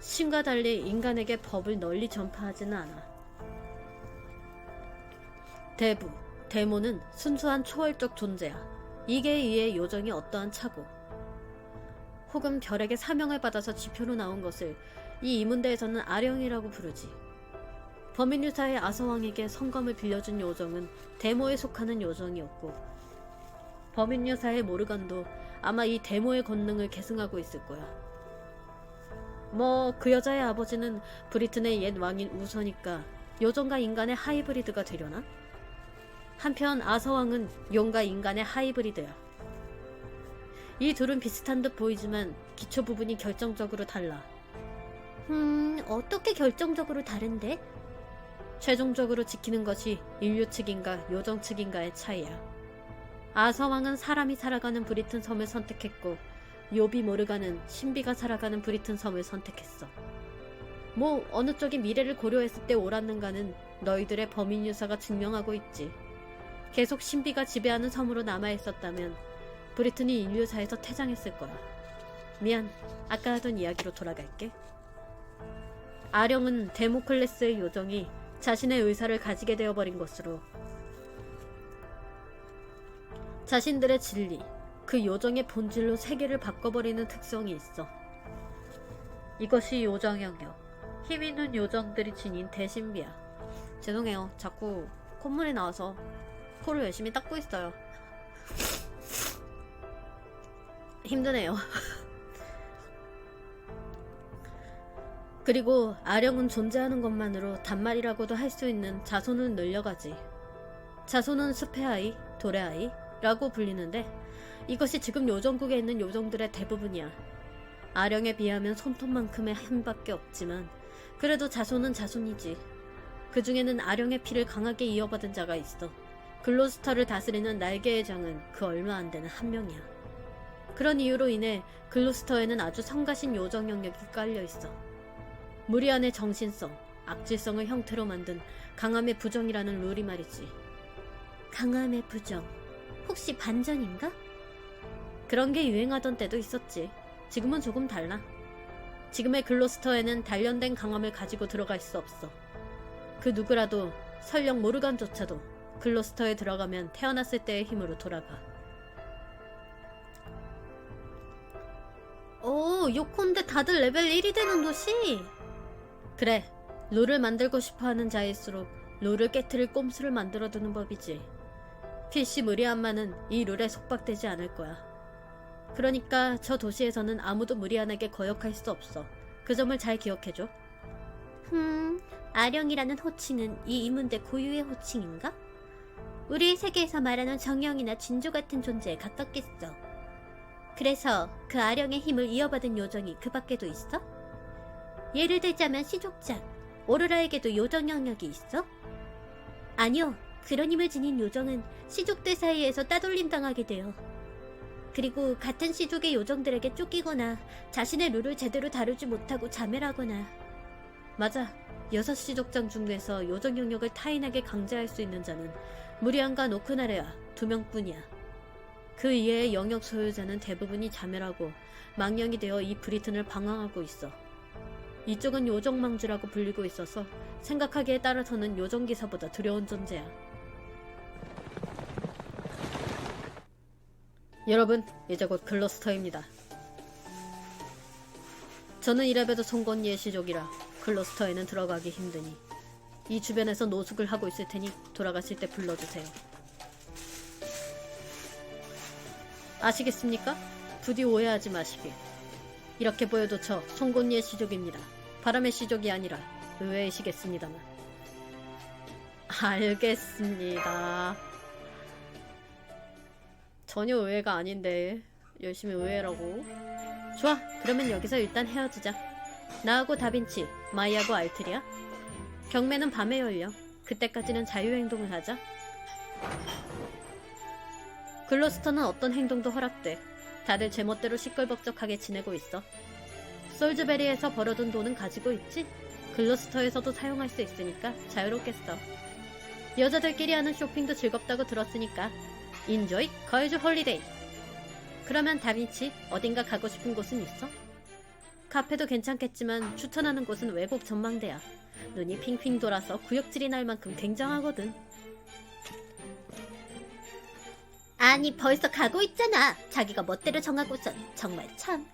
S1: 신과 달리 인간에게 법을 널리 전파하지는 않아. 대부, 데모는 순수한 초월적 존재야. 이게 이의 요정이 어떠한 차고 혹은 별에게 사명을 받아서 지표로 나온 것을 이 이문대에서는 아령이라고 부르지. 범인유사의 아서왕에게 성검을 빌려준 요정은 데모에 속하는 요정이었고 범인유사의 모르간도 아마 이 데모의 권능을 계승하고 있을 거야. 뭐 그 여자의 아버지는 브리튼의 옛 왕인 우서니까 요정과 인간의 하이브리드가 되려나? 한편 아서왕은 용과 인간의 하이브리드야. 이 둘은 비슷한 듯 보이지만 기초 부분이 결정적으로 달라.
S3: 어떻게 결정적으로 다른데?
S1: 최종적으로 지키는 것이 인류 측인가 요정 측인가의 차이야. 아서왕은 사람이 살아가는 브리튼 섬을 선택했고 요비 모르가는 신비가 살아가는 브리튼 섬을 선택했어. 뭐 어느 쪽이 미래를 고려했을 때 옳았는가는 너희들의 범인 유사가 증명하고 있지. 계속 신비가 지배하는 섬으로 남아있었다면 브리튼이 인류사에서 퇴장했을 거야. 미안, 아까 하던 이야기로 돌아갈게. 아령은 데모클레스의 요정이 자신의 의사를 가지게 되어버린 것으로 자신들의 진리, 그 요정의 본질로 세계를 바꿔버리는 특성이 있어. 이것이 요정 영역, 힘있는 요정들이 지닌 대신비야. 죄송해요, 자꾸 콧물이 나와서 코를 열심히 닦고 있어요. 힘드네요. 그리고 아령은 존재하는 것만으로 단말이라고도 할 수 있는 자손을 늘려가지. 자손은 숲의 아이, 돌의 아이라고 불리는데 이것이 지금 요정국에 있는 요정들의 대부분이야. 아령에 비하면 손톱만큼의 힘밖에 없지만 그래도 자손은 자손이지. 그 중에는 아령의 피를 강하게 이어받은 자가 있어. 글로스터를 다스리는 날개의 장은 그 얼마 안 되는 한 명이야. 그런 이유로 인해 글로스터에는 아주 성가신 요정 영역이 깔려있어. 무리안의 정신성, 악질성을 형태로 만든 강함의 부정이라는 룰이 말이지.
S3: 강함의 부정. 혹시 반전인가?
S1: 그런 게 유행하던 때도 있었지. 지금은 조금 달라. 지금의 글로스터에는 단련된 강함을 가지고 들어갈 수 없어. 그 누구라도, 설령 모르간조차도 글로스터에 들어가면 태어났을 때의 힘으로 돌아가.
S3: 요컨대 다들 레벨 1이 되는 도시?
S1: 그래, 룰을 만들고 싶어하는 자일수록 룰을 깨트릴 꼼수를 만들어두는 법이지. 필시 무리한만은 이 룰에 속박되지 않을 거야. 그러니까 저 도시에서는 아무도 무리한에게 거역할 수 없어. 그 점을 잘 기억해줘.
S3: 아령이라는 호칭은 이 이문대 고유의 호칭인가? 우리의 세계에서 말하는 정령이나 진주 같은 존재에 가깝겠어. 그래서 그 아령의 힘을 이어받은 요정이 그 밖에도 있어? 예를 들자면 시족장, 오로라에게도 요정 영역이 있어? 아니요. 그런 힘을 지닌 요정은 시족들 사이에서 따돌림 당하게 돼요. 그리고 같은 시족의 요정들에게 쫓기거나 자신의 룰을 제대로 다루지 못하고 자멸하거나.
S1: 맞아. 6시족장 중에서 요정 영역을 타인에게 강제할 수 있는 자는 무리안과 노크나레아 2명뿐이야. 그 이외의 영역 소유자는 대부분이 자멸하고 망령이 되어 이 브리튼을 방황하고 있어. 이쪽은 요정망주라고 불리고 있어서 생각하기에 따라서는 요정기사보다 두려운 존재야. 여러분, 이제 곧 글러스터입니다. 저는 이래봬도 송곳니의 시족이라 글러스터에는 들어가기 힘드니 이 주변에서 노숙을 하고 있을 테니 돌아가실 때 불러주세요. 아시겠습니까? 부디 오해하지 마시길. 이렇게 보여도 저 송곳니의 시족입니다. 바람의 시족이 아니라 의외이시겠습니다만. 알겠습니다. 전혀 의외가 아닌데 열심히 의외라고. 좋아, 그러면 여기서 일단 헤어지자. 나하고 다빈치, 마이하고 알트리아. 경매는 밤에 열려. 그때까지는 자유행동을 하자. 글로스터는 어떤 행동도 허락돼. 다들 제멋대로 시끌벅적하게 지내고 있어. 솔즈베리에서 벌어둔 돈은 가지고 있지? 글로스터에서도 사용할 수 있으니까 자유롭겠어. 여자들끼리 하는 쇼핑도 즐겁다고 들었으니까 인조이 걸즈 홀리데이. 그러면 다빈치, 어딘가 가고 싶은 곳은 있어? 카페도 괜찮겠지만 추천하는 곳은 외국 전망대야. 눈이 핑핑 돌아서 구역질이 날 만큼 굉장하거든.
S3: 아니 벌써 가고 있잖아. 자기가 멋대로 정하고선. 정말 참.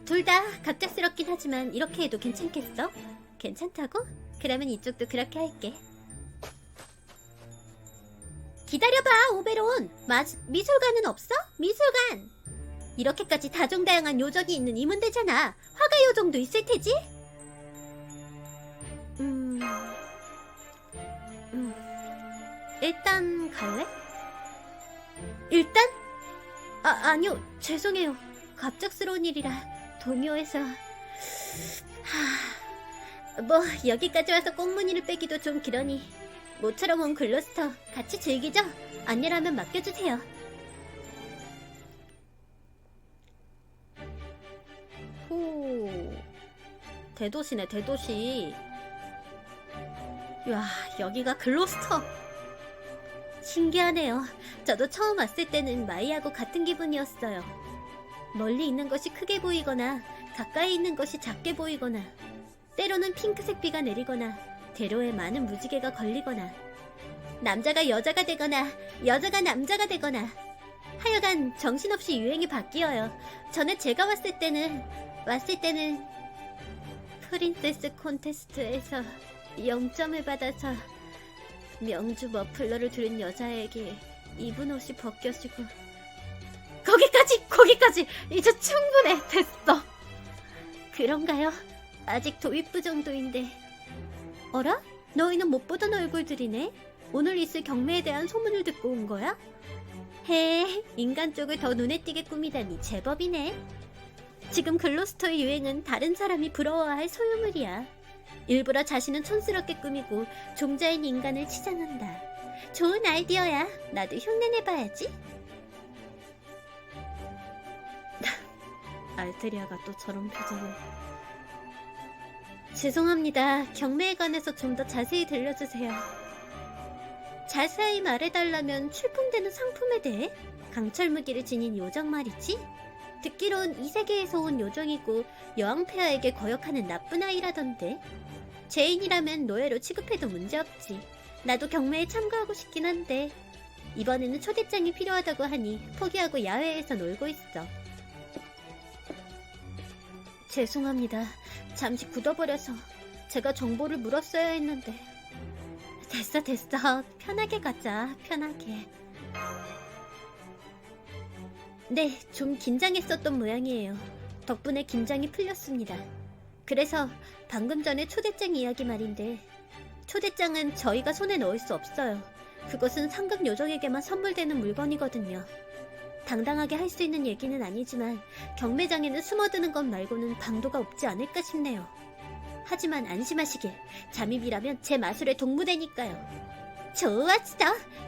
S3: 둘 다 갑작스럽긴 하지만 이렇게 해도 괜찮겠어? 괜찮다고? 그러면 이쪽도 그렇게 할게. 기다려봐 오베론. 미술관은 없어? 미술관. 이렇게까지 다종다양한 요정이 있는 이 문대잖아. 화가 요정도 있을 테지? 일단 갈래? 일단? 아니요. 죄송해요. 갑작스러운 일이라 동요에서 뭐 여기까지 와서 꽁무니를 빼기도 좀 그러니 모처럼 온 글로스터 같이 즐기죠? 안내라면 맡겨주세요.
S1: 호... 대도시네, 대도시. 와, 여기가 글로스터.
S3: 신기하네요. 저도 처음 왔을 때는 마이하고 같은 기분이었어요. 멀리 있는 것이 크게 보이거나 가까이 있는 것이 작게 보이거나 때로는 핑크색 비가 내리거나 대로에 많은 무지개가 걸리거나 남자가 여자가 되거나 여자가 남자가 되거나 하여간 정신없이 유행이 바뀌어요. 전에 제가 왔을 때는 프린세스 콘테스트에서 0점을 받아서 명주 머플러를 두른 여자에게 입은 옷이 벗겨지고
S1: 거기까지 이제 충분해. 됐어.
S3: 그런가요? 아직 도입부 정도인데. 어라? 너희는 못 보던 얼굴들이네? 오늘 있을 경매에 대한 소문을 듣고 온 거야? 인간 쪽을 더 눈에 띄게 꾸미다니 제법이네. 지금 글로스터의 유행은 다른 사람이 부러워할 소유물이야. 일부러 자신은 촌스럽게 꾸미고 종자인 인간을 치장한다. 좋은 아이디어야. 나도 흉내내봐야지.
S1: 알테리아가 또 저런 표정을.
S3: 죄송합니다. 경매에 관해서 좀 더 자세히 들려주세요. 자세히 말해달라면 출품되는 상품에 대해? 강철 무기를 지닌 요정 말이지? 듣기론 이 세계에서 온 요정이고 여왕폐하에게 거역하는 나쁜 아이라던데. 죄인이라면 노예로 취급해도 문제없지. 나도 경매에 참가하고 싶긴 한데 이번에는 초대장이 필요하다고 하니 포기하고 야외에서 놀고 있어. 죄송합니다. 잠시 굳어버려서 제가 정보를 물었어야 했는데. 됐어. 편하게 가자. 편하게. 네, 좀 긴장했었던 모양이에요. 덕분에 긴장이 풀렸습니다. 그래서 방금 전에 초대장 이야기 말인데 초대장은 저희가 손에 넣을 수 없어요. 그것은 상급 요정에게만 선물되는 물건이거든요. 당당하게 할 수 있는 얘기는 아니지만 경매장에는 숨어드는 것 말고는 방도가 없지 않을까 싶네요. 하지만 안심하시길, 잠입이라면 제 마술의 동무대니까요. 좋았어!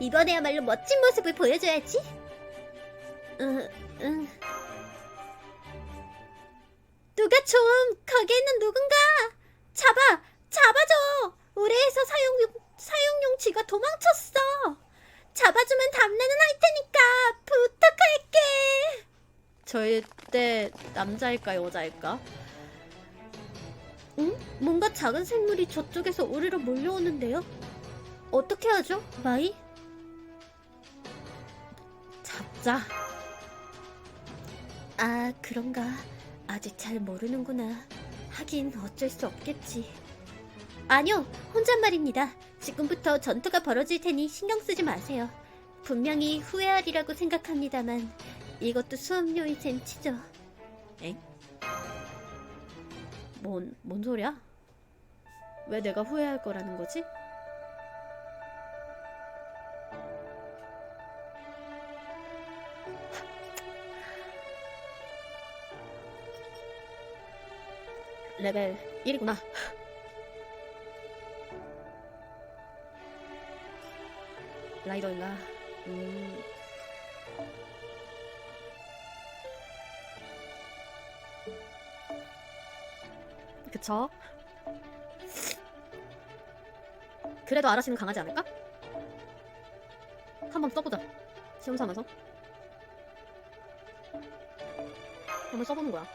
S3: 이번에야말로 멋진 모습을 보여줘야지. 응. 누가 좀 거기 있는 누군가 잡아줘. 의뢰에서 사용용 쥐가 도망쳤어. 잡아주면 답례는 할 테니까 부탁할게.
S1: 절대 남자일까 여자일까?
S3: 응? 뭔가 작은 생물이 저쪽에서 우리로 몰려오는데요. 어떻게 하죠, 마이?
S1: 잡자.
S3: 아, 그런가. 아직 잘 모르는구나. 하긴 어쩔 수 없겠지. 아니요, 혼잣말입니다. 지금부터 전투가 벌어질 테니 신경 쓰지 마세요. 분명히 후회하리라고 생각합니다만 이것도 수업료의 젠치죠.
S1: 엥? 뭔 소리야? 왜 내가 후회할 거라는 거지? 레벨 1이구나. 라이더인가? 그쵸? 그래도 아라씨는 강하지 않을까? 한번 써보자. 시험 삼아서 한번 써보는 거야.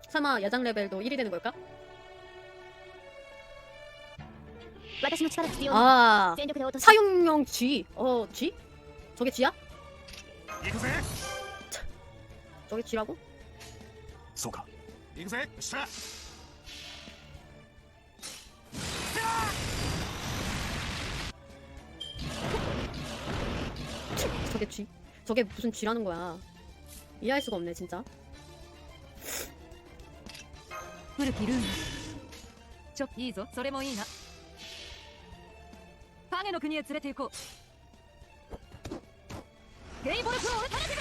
S1: 설마 야장 레벨도 1이 되는 걸까?
S5: 私の力必要な
S3: 아,
S5: 全力で落とす
S1: 사용용 G. G? 저게 G야?
S4: 行くぜ
S1: 저게 G라고?
S4: そうか行くぜよっしゃ
S1: 저게 G? 저게 무슨 G라는 거야? 이해할 수가 없네 진짜.
S2: 古きルーナいいぞ、それもいいな。影の国へ連れて行こう。ゲイボルフローへタレティブ。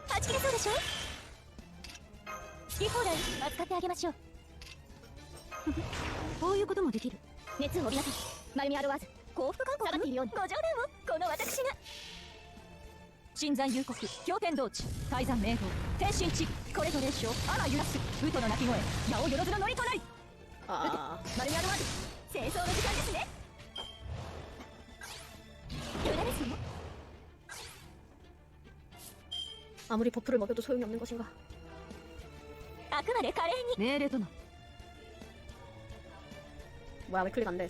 S5: はち切れそうでしょ。好き放題扱ってあげましょう。
S2: こういうこともできる。
S5: 熱を帯びなさい。丸みあるわず幸福勧告下がっているようにご冗談をこの私が。
S2: 新山幽谷氷天道地泰山明道天神地これぞ霊障あら揺らすウトの鳴き声矢をよろずの乗りとなり。
S1: 아,
S5: 丸みあるわず清掃の時間ですね。無駄ですよ。
S1: 아무리 버프를 먹여도 소용이 없는 것인가?
S5: あくまで華麗に。
S2: 命令とな。
S1: 뭐야 왜 클릭 안 돼?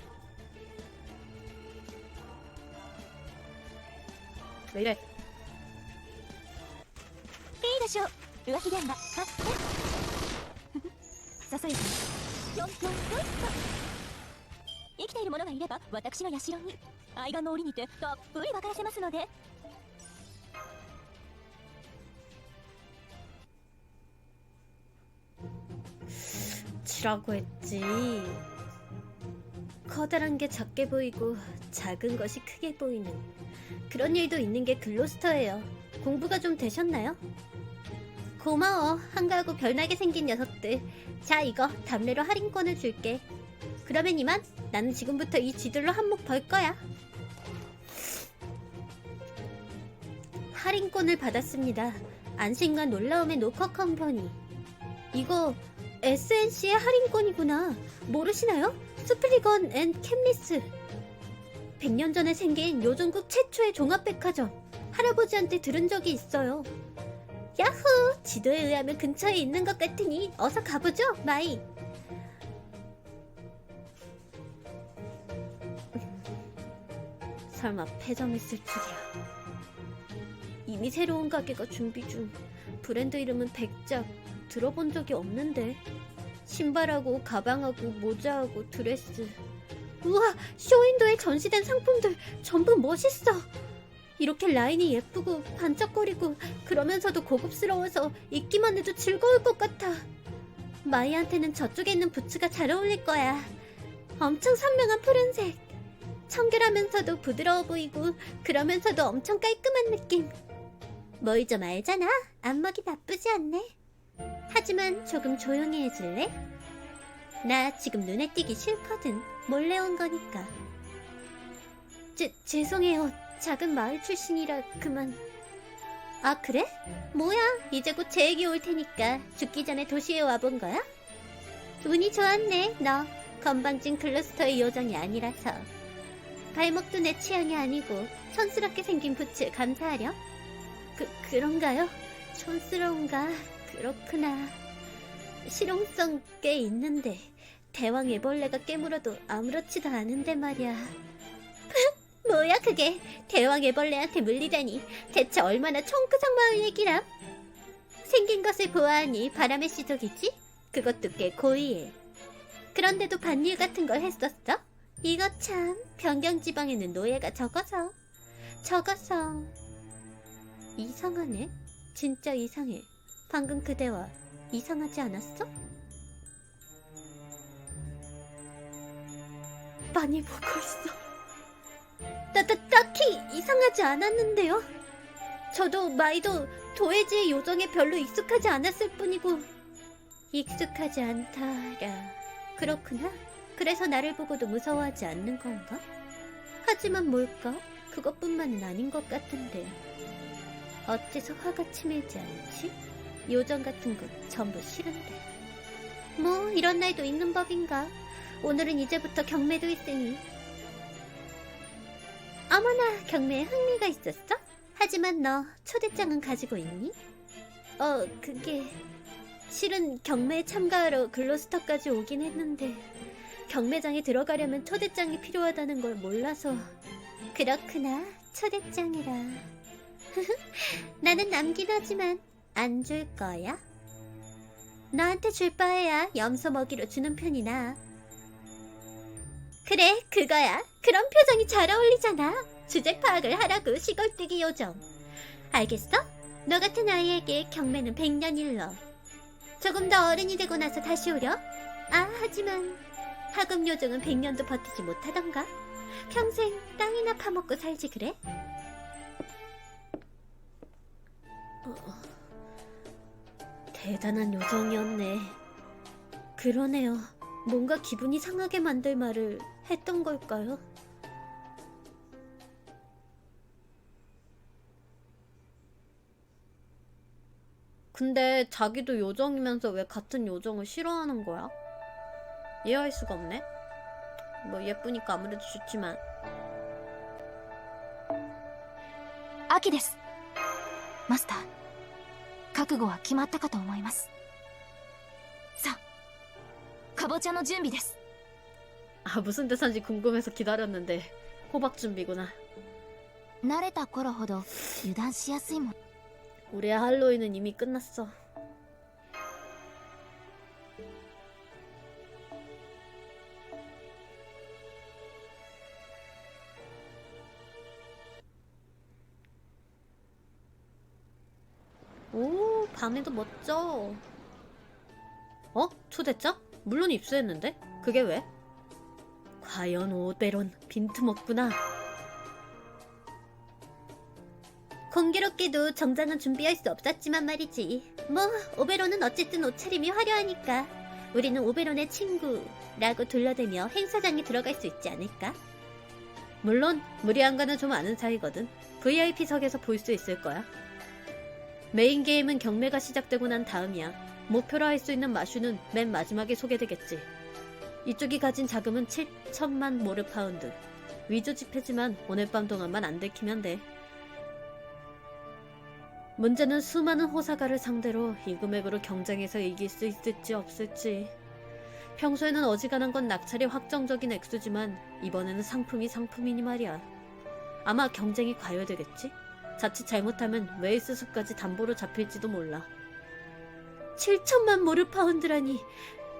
S1: 왜 이래?
S5: いいでしょう。浮気現場
S2: ささやかに。
S5: ぴょんぴょんぴょんと生きている者がいれば私の社に愛玩の折にてたっぷり分からせますので。
S1: G라고 했지.
S3: 커다란 게 작게 보이고 작은 것이 크게 보이는 그런 일도 있는 게 글로스터예요. 공부가 좀 되셨나요? 고마워, 한가하고 별나게 생긴 녀석들. 자, 이거 답례로 할인권을 줄게. 그러면 이만 나는 지금부터 이 쥐들로 한몫 벌 거야. 할인권을 받았습니다. 안심과 놀라움의 노커 컴퍼니. 이거 SNC의 할인권이구나. 모르시나요? 스플리건 앤 캠리스. 100년 전에 생긴 요정국 최초의 종합백화점. 할아버지한테 들은 적이 있어요. 야호! 지도에 의하면 근처에 있는 것 같으니 어서 가보죠, 마이. 설마 폐점했을 줄이야. 이미 새로운 가게가 준비 중. 브랜드 이름은 백작. 들어본 적이 없는데. 신발하고 가방하고 모자하고 드레스. 우와, 쇼윈도에 전시된 상품들 전부 멋있어. 이렇게 라인이 예쁘고 반짝거리고 그러면서도 고급스러워서 입기만 해도 즐거울 것 같아. 마이한테는 저쪽에 있는 부츠가 잘 어울릴 거야. 엄청 선명한 푸른색. 청결하면서도 부드러워 보이고 그러면서도 엄청 깔끔한 느낌. 뭘 좀 알잖아. 안목이 나쁘지 않네. 하지만 조금 조용히 해줄래? 나 지금 눈에 띄기 싫거든. 몰래 온 거니까. 죄송해요. 작은 마을 출신이라 그만. 아, 그래? 뭐야, 이제 곧 제 얘기 올 테니까 죽기 전에 도시에 와본 거야? 운이 좋았네. 너 건방진 글로스터의 요정이 아니라서. 발목도 내 취향이 아니고 촌스럽게 생긴 부츠에 감사하렴. 그런가요? 촌스러운가? 그렇구나. 실용성 꽤 있는데 대왕 애벌레가 깨물어도 아무렇지도 않은데 말이야. 뭐야 그게. 대왕 애벌레한테 물리다니. 대체 얼마나 총크상 마을 얘기람? 생긴 것을 보아하니 바람의 씨족이지? 그것도 꽤 고의해. 그런데도 반일 같은 걸 했었어? 이거 참, 변경지방에는 노예가 적어서. 이상하네. 진짜 이상해. 방금 그 대화 이상하지 않았어? 많이 보고 있어. 딱히 이상하지 않았는데요? 저도 마이도 도해지의 요정에 별로 익숙하지 않았을 뿐이고. 익숙하지 않다라. 그렇구나. 그래서 나를 보고도 무서워하지 않는 건가? 하지만 뭘까? 그것뿐만은 아닌 것 같은데. 어째서 화가 치밀지 않지? 요정 같은 거 전부 싫은데. 뭐 이런 날도 있는 법인가? 오늘은 이제부터 경매도 있으니. 어머나, 경매에 흥미가 있었어? 하지만 너 초대장은 가지고 있니? 그게... 실은 경매에 참가하러 글로스터까지 오긴 했는데 경매장에 들어가려면 초대장이 필요하다는 걸 몰라서. 그렇구나, 초대장이라. 나는 남긴 하지만 안 줄 거야? 너한테 줄 바에야 염소 먹이로 주는 편이나. 그래, 그거야. 그런 표정이 잘 어울리잖아. 주제 파악을 하라고, 시골뜨기 요정. 알겠어? 너 같은 아이에게 경매는 100년 일러. 조금 더 어른이 되고 나서 다시 오려? 하지만 하급 요정은 100년도 버티지 못하던가? 평생 땅이나 파먹고 살지 그래? 대단한 요정이었네. 그러네요. 뭔가 기분이 상하게 만들 말을 했던 걸까요? 근데 자기도 요정이면서 왜 같은 요정을 싫어하는 거야? 이해할 수가 없네. 뭐 예쁘니까 아무래도 좋지만.
S5: 秋です。マスター、覚悟は決まったかと思います。さあ、かぼちゃの準備です。
S1: 무슨 대사인지 궁금해서 기다렸는데 호박 준비구나.
S5: 慣れた頃ほど油断しやすいもん。
S1: 우리의 할로윈은 이미 끝났어. 오, 밤에도 멋져. 초대장? 물론 입수했는데? 그게 왜? 과연 오베론 빈틈없구나. 공교롭게도 정장은 준비할 수 없었지만 말이지. 뭐 오베론은 어쨌든 옷차림이 화려하니까 우리는 오베론의 친구라고 둘러대며 행사장에 들어갈 수 있지 않을까? 물론 무리안과는 좀 아는 사이거든. VIP석에서 볼 수 있을 거야. 메인 게임은 경매가 시작되고 난 다음이야. 목표로 할 수 있는 마슈는 맨 마지막에 소개되겠지. 이쪽이 가진 자금은 7천만 모르파운드. 위조 지폐지만 오늘 밤 동안만 안 들키면 돼. 문제는 수많은 호사가를 상대로 이 금액으로 경쟁에서 이길 수 있을지 없을지. 평소에는 어지간한 건 낙찰이 확정적인 액수지만 이번에는 상품이 상품이니 말이야. 아마 경쟁이 과열되겠지? 자칫 잘못하면 웨이스 숲까지 담보로 잡힐지도 몰라.
S3: 7천만 모르파운드라니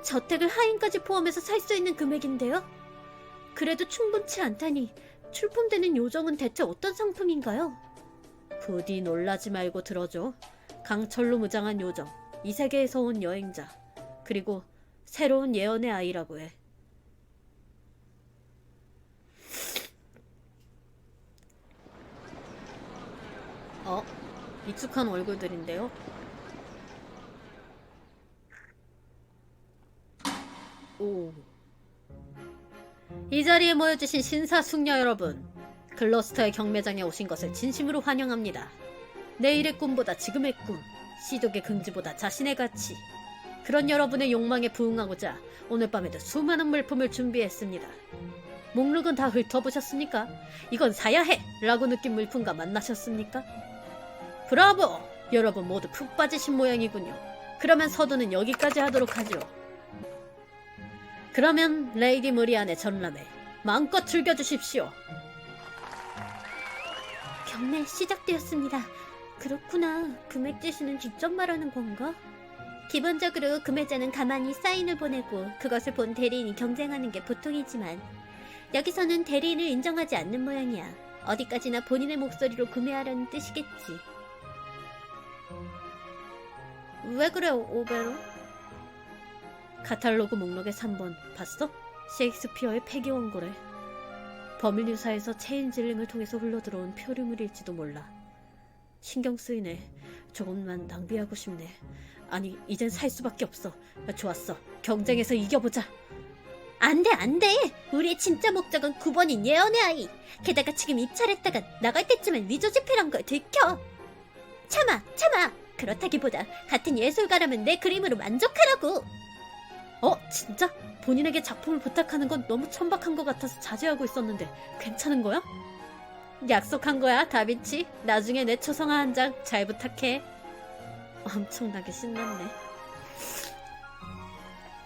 S3: 저택을 하인까지 포함해서 살 수 있는 금액인데요? 그래도 충분치 않다니 출품되는 요정은 대체 어떤 상품인가요?
S1: 부디 놀라지 말고 들어줘. 강철로 무장한 요정, 이 세계에서 온 여행자, 그리고 새로운 예언의 아이라고 해. 익숙한 얼굴들인데요? 오. 이 자리에 모여주신 신사숙녀 여러분, 글러스터의 경매장에 오신 것을 진심으로 환영합니다. 내일의 꿈보다 지금의 꿈, 시족의 긍지보다 자신의 가치, 그런 여러분의 욕망에 부응하고자 오늘 밤에도 수많은 물품을 준비했습니다. 목록은 다 훑어보셨습니까? 이건 사야 해! 라고 느낀 물품과 만나셨습니까? 브라보! 여러분 모두 푹 빠지신 모양이군요. 그러면 서두는 여기까지 하도록 하죠. 그러면 레이디 무리안의 전람회 마음껏 즐겨주십시오.
S3: 경매 시작되었습니다. 그렇구나. 금액 제시는 직접 말하는 건가? 기본적으로 구매자는 가만히 사인을 보내고 그것을 본 대리인이 경쟁하는 게 보통이지만 여기서는 대리인을 인정하지 않는 모양이야. 어디까지나 본인의 목소리로 구매하라는 뜻이겠지.
S1: 왜 그래, 오베로? 카탈로그 목록의 3번 봤어? 셰익스피어의 폐기 원고래. 버밀류사에서 체인질링을 통해서 흘러들어온 표류물일지도 몰라. 신경 쓰이네. 조금만 낭비하고 싶네. 아니, 이젠 살 수밖에 없어. 좋았어. 경쟁에서 이겨보자.
S3: 안 돼. 우리의 진짜 목적은 9번인 예언의 아이. 게다가 지금 입찰했다가 나갈 때쯤엔 위조지필한 걸 들켜. 참아. 그렇다기보다 같은 예술가라면 내 그림으로 만족하라고.
S1: 진짜? 본인에게 작품을 부탁하는 건 너무 천박한 것 같아서 자제하고 있었는데 괜찮은 거야? 약속한 거야, 다빈치. 나중에 내 초성화 한 장 잘 부탁해. 엄청나게 신났네.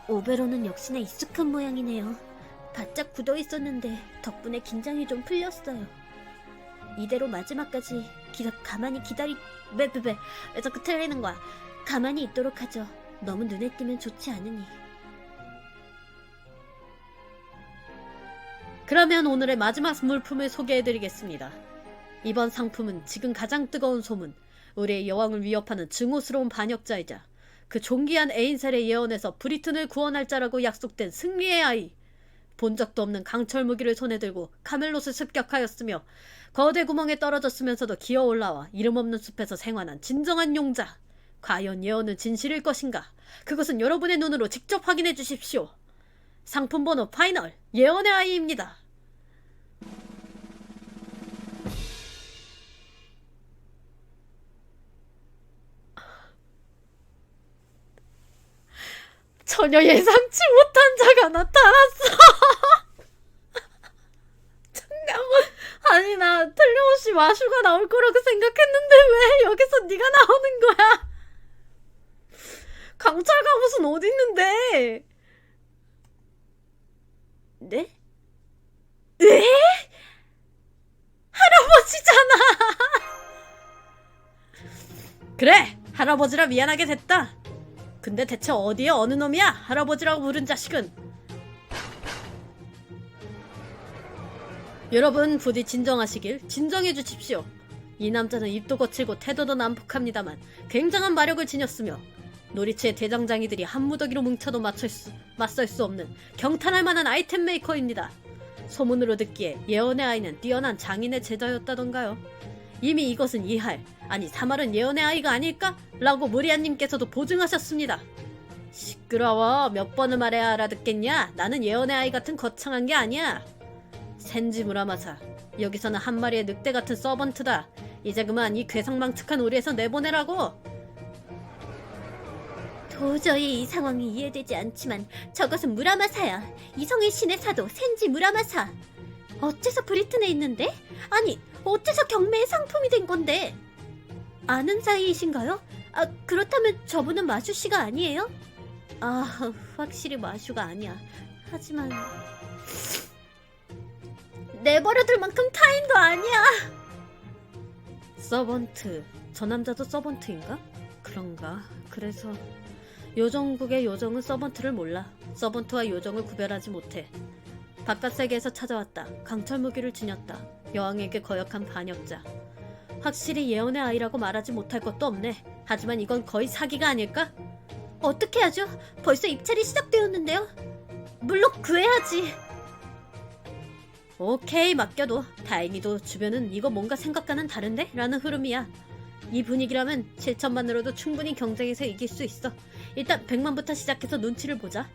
S3: 오베로는 역시나 익숙한 모양이네요. 바짝 굳어 있었는데 덕분에 긴장이 좀 풀렸어요. 이대로 마지막까지 가만히 왜 자꾸 틀리는 거야. 가만히 있도록 하죠. 너무 눈에 띄면 좋지 않으니.
S1: 그러면 오늘의 마지막 물품을 소개해드리겠습니다. 이번 상품은 지금 가장 뜨거운 소문, 우리의 여왕을 위협하는 증오스러운 반역자이자 그 존귀한 에인셀의 예언에서 브리튼을 구원할 자라고 약속된 승리의 아이, 본 적도 없는 강철 무기를 손에 들고 카멜롯을 습격하였으며 거대 구멍에 떨어졌으면서도 기어 올라와 이름 없는 숲에서 생활한 진정한 용자. 과연 예언은 진실일 것인가? 그것은 여러분의 눈으로 직접 확인해 주십시오. 상품 번호 파이널 예언의 아이입니다. 전혀 예상치 못한 자가 나타났어. 잠깐만. 아니, 나 틀림없이 마슈가 나올 거라고 생각했는데 왜 여기서 네가 나오는 거야? 강철 갑옷은 어디 있는데? 네? 에? 할아버지잖아. 그래, 할아버지라 미안하게 됐다. 근데 대체 어디에 어느 놈이야? 할아버지라고 부른 자식은. 여러분 부디 진정하시길. 진정해 주십시오. 이 남자는 입도 거칠고 태도도 난폭합니다만 굉장한 마력을 지녔으며 놀이치의 대장장이들이 한 무더기로 뭉쳐도 맞설 수 없는 경탄할 만한 아이템 메이커입니다. 소문으로 듣기에 예언의 아이는 뛰어난 장인의 제자였다던가요. 이미 이것은 2할, 아니 3할은 예언의 아이가 아닐까? 라고 무리안님께서도 보증하셨습니다. 시끄러워. 몇 번을 말해야 알아듣겠냐? 나는 예언의 아이 같은 거창한 게 아니야. 센지 무라마사, 여기서는 한 마리의 늑대 같은 서번트다. 이제 그만 이 괴상망측한 우리에서 내보내라고.
S3: 도저히 이 상황이 이해되지 않지만 저것은 무라마사야. 이성의 신의 사도 센지 무라마사. 어째서 브리튼에 있는데? 아니, 어째서 경매의 상품이 된 건데? 아는 사이이신가요? 그렇다면 저분은 마슈씨가 아니에요? 확실히 마슈가 아니야. 하지만 내버려둘 만큼 타인도 아니야.
S1: 서번트. 저 남자도 서번트인가? 그런가. 그래서 요정국의 요정은 서번트를 몰라. 서번트와 요정을 구별하지 못해. 바깥 세계에서 찾아왔다. 강철 무기를 지녔다. 여왕에게 거역한 반역자. 확실히 예언의 아이라고 말하지 못할 것도 없네. 하지만 이건 거의 사기가 아닐까?
S3: 어떻게 하죠? 벌써 입찰이 시작되었는데요. 물론 구해야지.
S1: 오케이, 맡겨둬. 다행히도 주변은 이거 뭔가 생각과는 다른데? 라는 흐름이야. 이 분위기라면 7천만으로도 충분히 경쟁에서 이길 수 있어. 일단 100만부터 시작해서 눈치를 보자.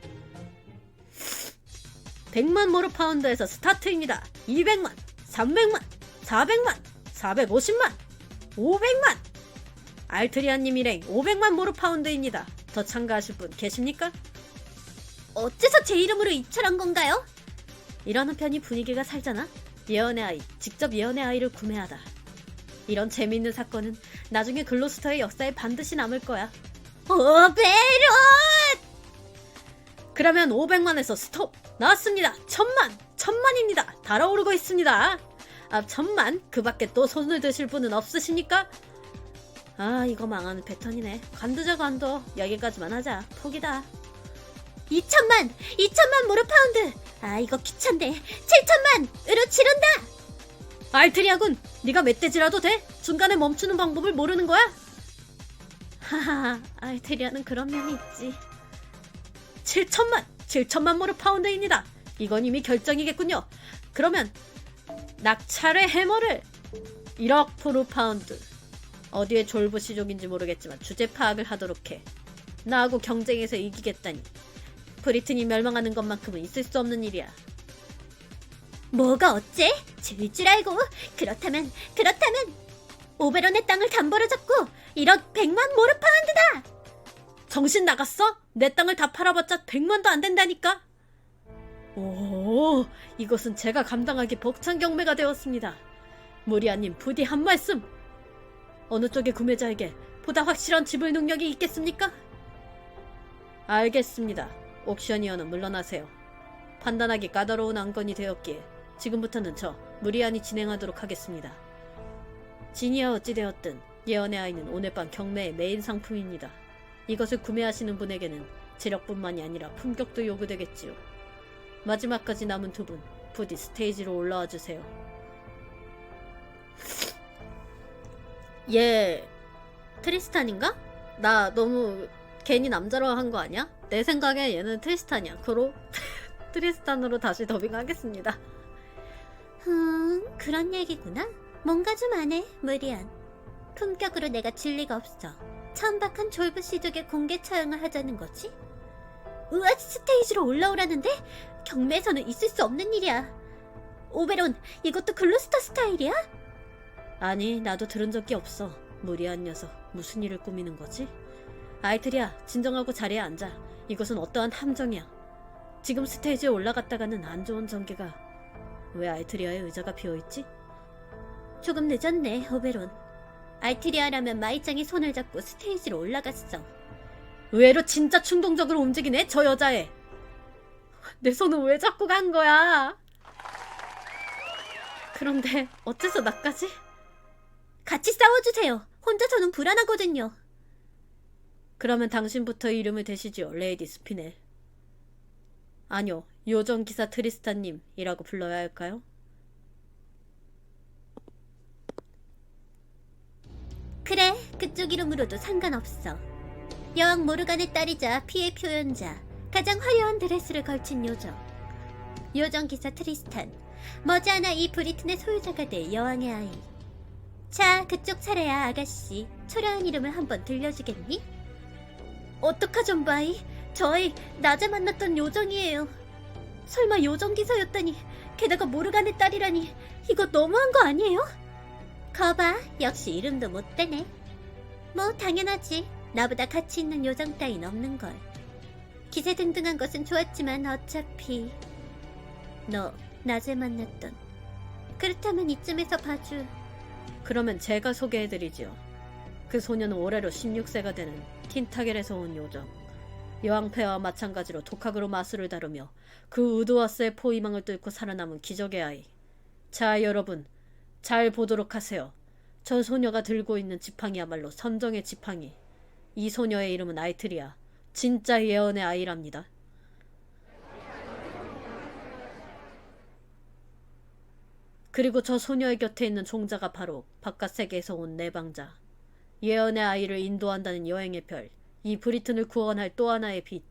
S1: 100만 모르 파운드에서 스타트입니다. 200만, 300만, 400만, 450만, 500만. 알트리아님 일행 500만 모르 파운드입니다. 더 참가하실 분 계십니까?
S3: 어째서 제 이름으로 입찰한 건가요?
S1: 이러는 편이 분위기가 살잖아. 예언의 아이, 직접 예언의 아이를 구매하다. 이런 재미있는 사건은 나중에 글로스터의 역사에 반드시 남을 거야.
S3: 오베론!
S1: 그러면 500만에서 스톱! 나왔습니다! 1000만! 1000만입니다! 달아오르고 있습니다! 아, 1000만? 그 밖에 또 손을 드실 분은 없으십니까? 아, 이거 망하는 패턴이네. 관두자 관둬. 여기까지만 하자. 포기다.
S3: 2천만 모르 파운드. 아, 이거 귀찮네. 7천만으로 치른다.
S1: 알트리아군! 네가 멧돼지라도 돼? 중간에 멈추는 방법을 모르는 거야? 하하, 알트리아는 그런 면이 있지. 7천만 모르 파운드입니다. 이건 이미 결정이겠군요. 그러면 낙찰의 해머를 1억 포르 파운드. 어디에 졸부시족인지 모르겠지만 주제 파악을 하도록 해. 나하고 경쟁에서 이기겠다니. 브리튼이 멸망하는 것만큼은 있을 수 없는 일이야.
S3: 뭐가 어째? 질 줄 알고. 그렇다면 오베론의 땅을 담보로 잡고 1억 100만 모르 파운드다.
S1: 정신 나갔어? 내 땅을 다 팔아봤자 100만도 안 된다니까? 오, 이것은 제가 감당하기 벅찬 경매가 되었습니다. 무리아님, 부디 한 말씀! 어느 쪽의 구매자에게 보다 확실한 지불 능력이 있겠습니까? 알겠습니다. 옥셔니어는 물러나세요. 판단하기 까다로운 안건이 되었기에 지금부터는 저 무리안이 진행하도록 하겠습니다. 지니와 어찌되었든 예언의 아이는 오늘 밤 경매의 메인 상품입니다. 이것을 구매하시는 분에게는 재력뿐만이 아니라 품격도 요구되겠지요. 마지막까지 남은 두 분 부디 스테이지로 올라와 주세요. 얘 트리스탄인가? 나 너무 괜히 남자로 한 거 아니야? 내 생각에 얘는 트리스탄이야. 그로 트리스탄으로 다시 더빙하겠습니다.
S3: 그런 얘기구나. 뭔가 좀 아네, 무리한. 품격으로 내가 질 리가 없어. 천박한 졸부시족의 공개 처형을 하자는 거지? 우와, 스테이지로 올라오라는데? 경매에서는 있을 수 없는 일이야. 오베론, 이것도 글로스터 스타일이야?
S1: 아니, 나도 들은 적이 없어. 무리한 녀석, 무슨 일을 꾸미는 거지? 알트리아, 진정하고 자리에 앉아. 이것은 어떠한 함정이야. 지금 스테이지에 올라갔다가는 안 좋은 전개가. 왜 알트리아의 의자가 비어있지?
S3: 조금 늦었네, 오베론. 알트리아라면 마이짱이 손을 잡고 스테이지로 올라갔어.
S1: 의외로 진짜 충동적으로 움직이네, 저 여자애. 내 손은 왜 잡고 간 거야? 그런데 어째서 나까지?
S3: 같이 싸워주세요. 혼자서는 불안하거든요.
S1: 그러면 당신부터 이름을 대시지요, 레이디 스피넬. 아니요, 요정기사 트리스탄님이라고 불러야 할까요?
S3: 그래, 그쪽 이름으로도 상관없어. 여왕 모르간의 딸이자 피해 표현자, 가장 화려한 드레스를 걸친 요정. 요정기사 트리스탄, 머지않아 이 브리튼의 소유자가 될 여왕의 아이. 자, 그쪽 차례야, 아가씨. 초라한 이름을 한번 들려주겠니? 어떡하전 바이? 저 아이 낮에 만났던 요정이에요. 설마 요정기사였다니, 게다가 모르간의 딸이라니, 이거 너무한 거 아니에요? 거봐, 역시 이름도 못 되네. 뭐 당연하지. 나보다 가치 있는 요정 따윈 없는걸. 기세등등한 것은 좋았지만 어차피 너 낮에 만났던. 그렇다면 이쯤에서 봐줄.
S1: 그러면 제가 소개해드리지요. 그 소녀는 올해로 16세가 되는 틴타겔에서 온 요정. 여왕폐와 마찬가지로 독학으로 마술을 다루며 그 우드워스의 포위망을 뚫고 살아남은 기적의 아이. 자, 여러분, 잘 보도록 하세요. 저 소녀가 들고 있는 지팡이야말로 선정의 지팡이. 이 소녀의 이름은 아이트리아. 진짜 예언의 아이랍니다. 그리고 저 소녀의 곁에 있는 종자가 바로 바깥 세계에서 온 내방자. 예언의 아이를 인도한다는 여행의 별. 이 브리튼을 구원할 또 하나의 빛.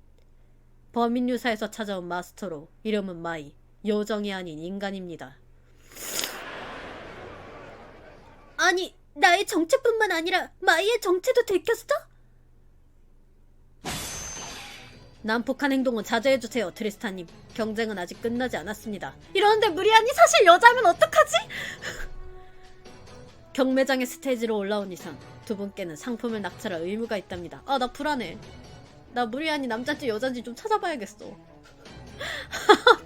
S1: 범인 유사에서 찾아온 마스터로 이름은 마이. 요정이 아닌 인간입니다.
S3: 아니, 나의 정체뿐만 아니라 마이의 정체도 들켰어?
S1: 난폭한 행동은 자제해주세요, 트리스타님. 경쟁은 아직 끝나지 않았습니다. 이러는데 무리하니 사실 여자면 어떡하지? 경매장의 스테이지로 올라온 이상 두 분께는 상품을 낙찰할 의무가 있답니다. 아, 나 불안해. 나 무리하니 남잔지 여잔지 좀 찾아봐야겠어.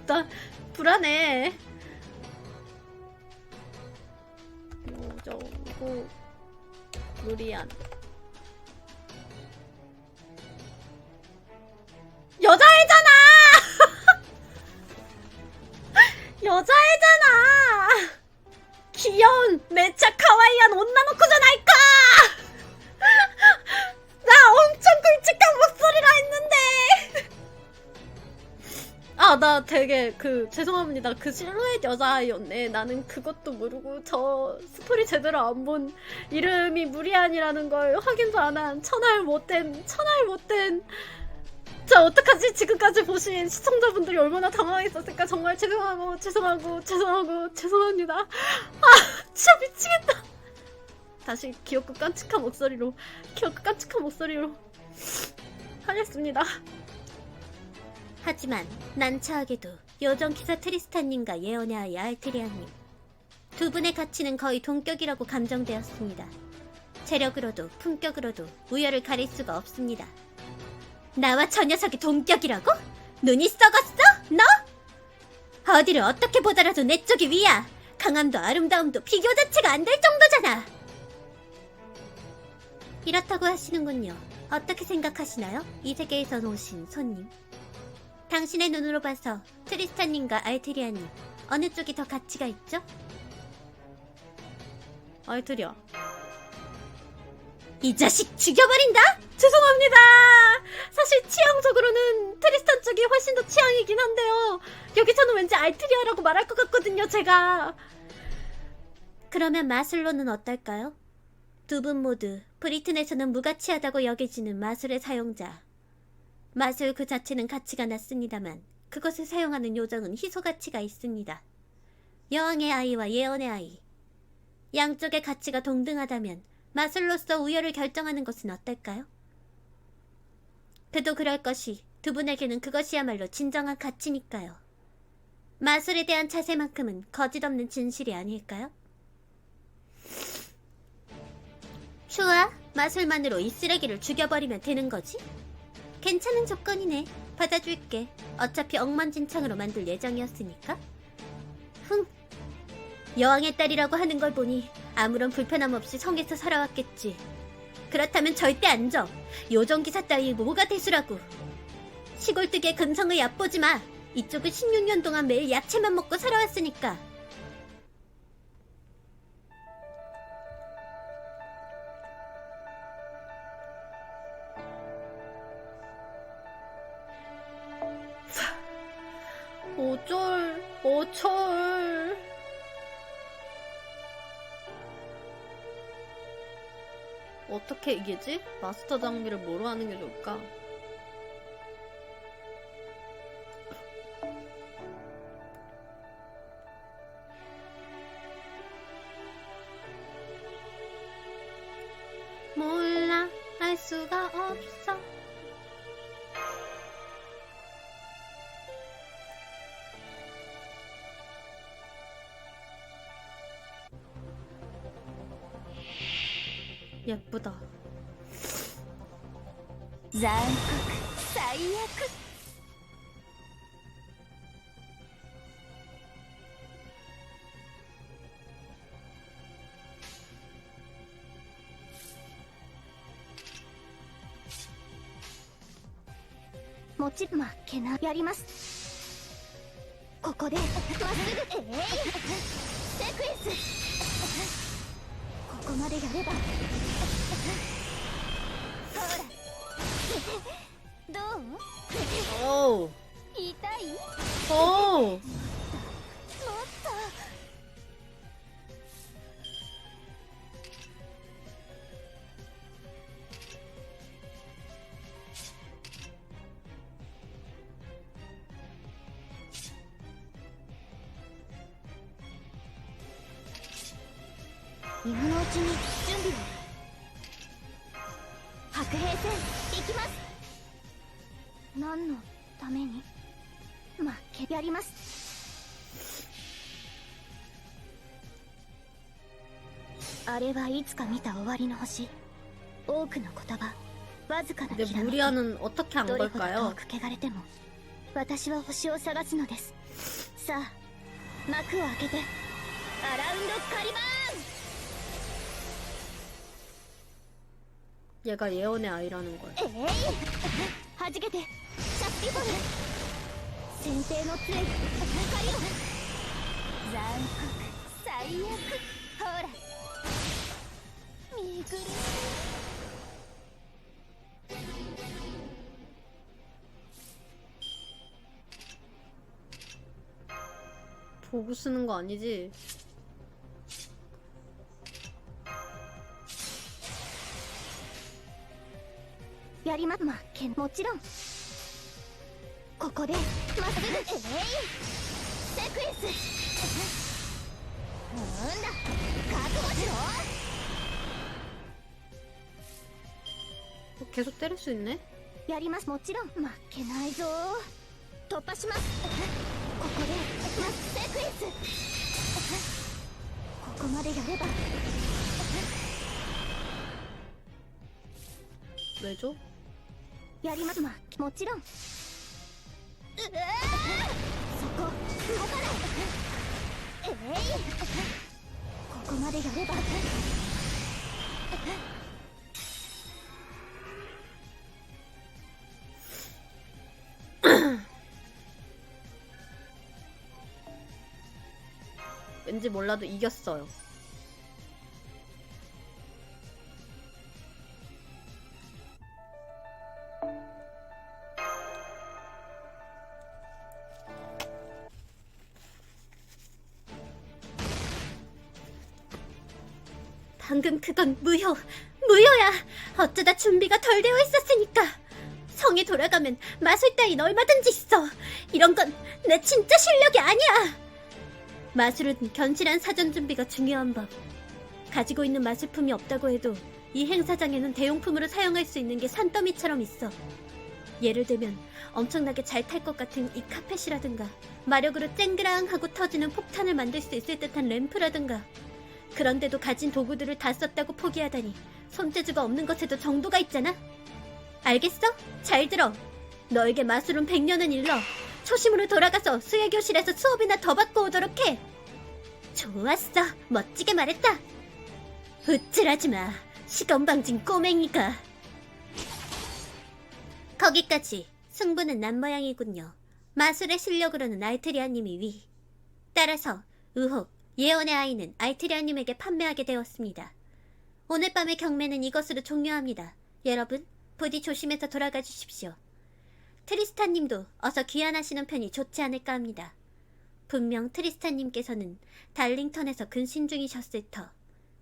S1: 나 불안해. 요정고 무리한 여자애잖아! 여자애잖아! 귀여운 매차 카와이한 온나 놓고잖아이까! 나 엄청 굵직한 목소리라 했는데! 아, 나 되게 죄송합니다. 그 실루엣 여자아이였네. 나는 그것도 모르고 저 스토리 제대로 안 본 이름이 무리안이라는 걸 확인도 안 한 천할 못된 자, 어떡하지? 지금까지 보신 시청자분들이 얼마나 당황했었을까. 정말 죄송합니다. 아, 진짜 미치겠다. 다시 귀엽고 깜찍한 목소리로 하겠습니다.
S3: 하지만 난처하게도 요정 기사 트리스탄님과 예언의 아이 알트리아님 두 분의 가치는 거의 동격이라고 감정되었습니다. 체력으로도 품격으로도 우열을 가릴 수가 없습니다. 나와 저 녀석이 동격이라고? 눈이 썩었어? 너? 어디를 어떻게 보더라도 내 쪽이 위야. 강함도 아름다움도 비교 자체가 안 될 정도잖아. 이렇다고 하시는군요. 어떻게 생각하시나요? 이 세계에서 오신 손님. 당신의 눈으로 봐서 트리스탄님과 알트리아님 어느 쪽이 더 가치가 있죠?
S1: 아이트리아.
S3: 이 자식 죽여버린다?
S1: 죄송합니다. 사실 취향적으로는 트리스탄 쪽이 훨씬 더 취향이긴 한데요. 여기서는 왠지 알트리아라고 말할 것 같거든요, 제가.
S3: 그러면 마술로는 어떨까요? 두 분 모두 브리튼에서는 무가치하다고 여겨지는 마술의 사용자. 마술 그 자체는 가치가 낮습니다만 그것을 사용하는 요정은 희소 가치가 있습니다. 여왕의 아이와 예언의 아이. 양쪽의 가치가 동등하다면 마술로서 우열을 결정하는 것은 어떨까요? 그도 그럴 것이 두 분에게는 그것이야말로 진정한 가치니까요. 마술에 대한 자세만큼은 거짓없는 진실이 아닐까요? 좋아, 마술만으로 이 쓰레기를 죽여버리면 되는 거지? 괜찮은 조건이네. 받아줄게. 어차피 엉망진창으로 만들 예정이었으니까. 흥. 여왕의 딸이라고 하는 걸 보니 아무런 불편함 없이 성에서 살아왔겠지. 그렇다면 절대 안 져. 요정기사 따위 뭐가 대수라고. 시골뜨기의 근성을 얕보지 마. 이쪽은 16년 동안 매일 야채만 먹고 살아왔으니까.
S1: 어쩔. 어떻게 이기지? 마스터 장비를 뭐로 하는 게 좋을까? 몰라, 알 수가 없어. 예쁘다.
S2: 残酷最悪
S5: もち負けなやりますここでまっすぐセクエンスここまでやればほらどう
S1: 오,
S5: 痛いもっ
S1: 오.
S5: と今のうちに準備を白兵戦行きます何のために負けやりますあれはいつか見た終わりの星多くの言葉わずかな
S1: 근데
S5: きらめき
S1: 무리아는 어떻게 안
S5: どれほど遠
S1: 걸까요?
S5: く汚れても私は星を探すのですさあ幕を開けてアラウンドカリバーン
S1: 얘가 예언의 아이라는 걸.
S5: はじけてシャッピフォル先手の杖光を残酷最悪ほら見ぐる
S1: 보고 쓰는 거 아니지?
S5: やりま負けもちろんここでまっすぐセクエンスなんだ覚悟しろ
S1: 계속 때릴 수 있네?
S5: やりますもちろん負けないぞ突破しますここでセクエンスここまでやれば
S1: 왜죠?
S5: やりますもちろんそこ動かないここまでやれば
S1: 왠지 몰라도 이겼어요.
S3: 방금 그건 무효야. 어쩌다 준비가 덜 되어 있었으니까. 성에 돌아가면 마술 따윈 얼마든지 있어. 이런 건 내 진짜 실력이 아니야. 마술은 견실한 사전 준비가 중요한 법. 가지고 있는 마술품이 없다고 해도 이 행사장에는 대용품으로 사용할 수 있는 게 산더미처럼 있어. 예를 들면 엄청나게 잘 탈 것 같은 이 카펫이라든가 마력으로 쨍그랑하고 터지는 폭탄을 만들 수 있을 듯한 램프라든가. 그런데도 가진 도구들을 다 썼다고 포기하다니 손재주가 없는 것에도 정도가 있잖아? 알겠어? 잘 들어. 너에게 마술은 100년은 일러 초심으로 돌아가서 수혜교실에서 수업이나 더 받고 오도록 해. 좋았어. 멋지게 말했다. 으찔하지 마. 시건방진 꼬맹이가. 거기까지 승부는 난 모양이군요. 마술의 실력으로는 알트리아님이 위. 따라서 의혹, 예언의 아이는 알트리아님에게 판매하게 되었습니다. 오늘 밤의 경매는 이것으로 종료합니다. 여러분, 부디 조심해서 돌아가 주십시오. 트리스탄님도 어서 귀환하시는 편이 좋지 않을까 합니다. 분명 트리스탄님께서는 달링턴에서 근신 중이셨을 터.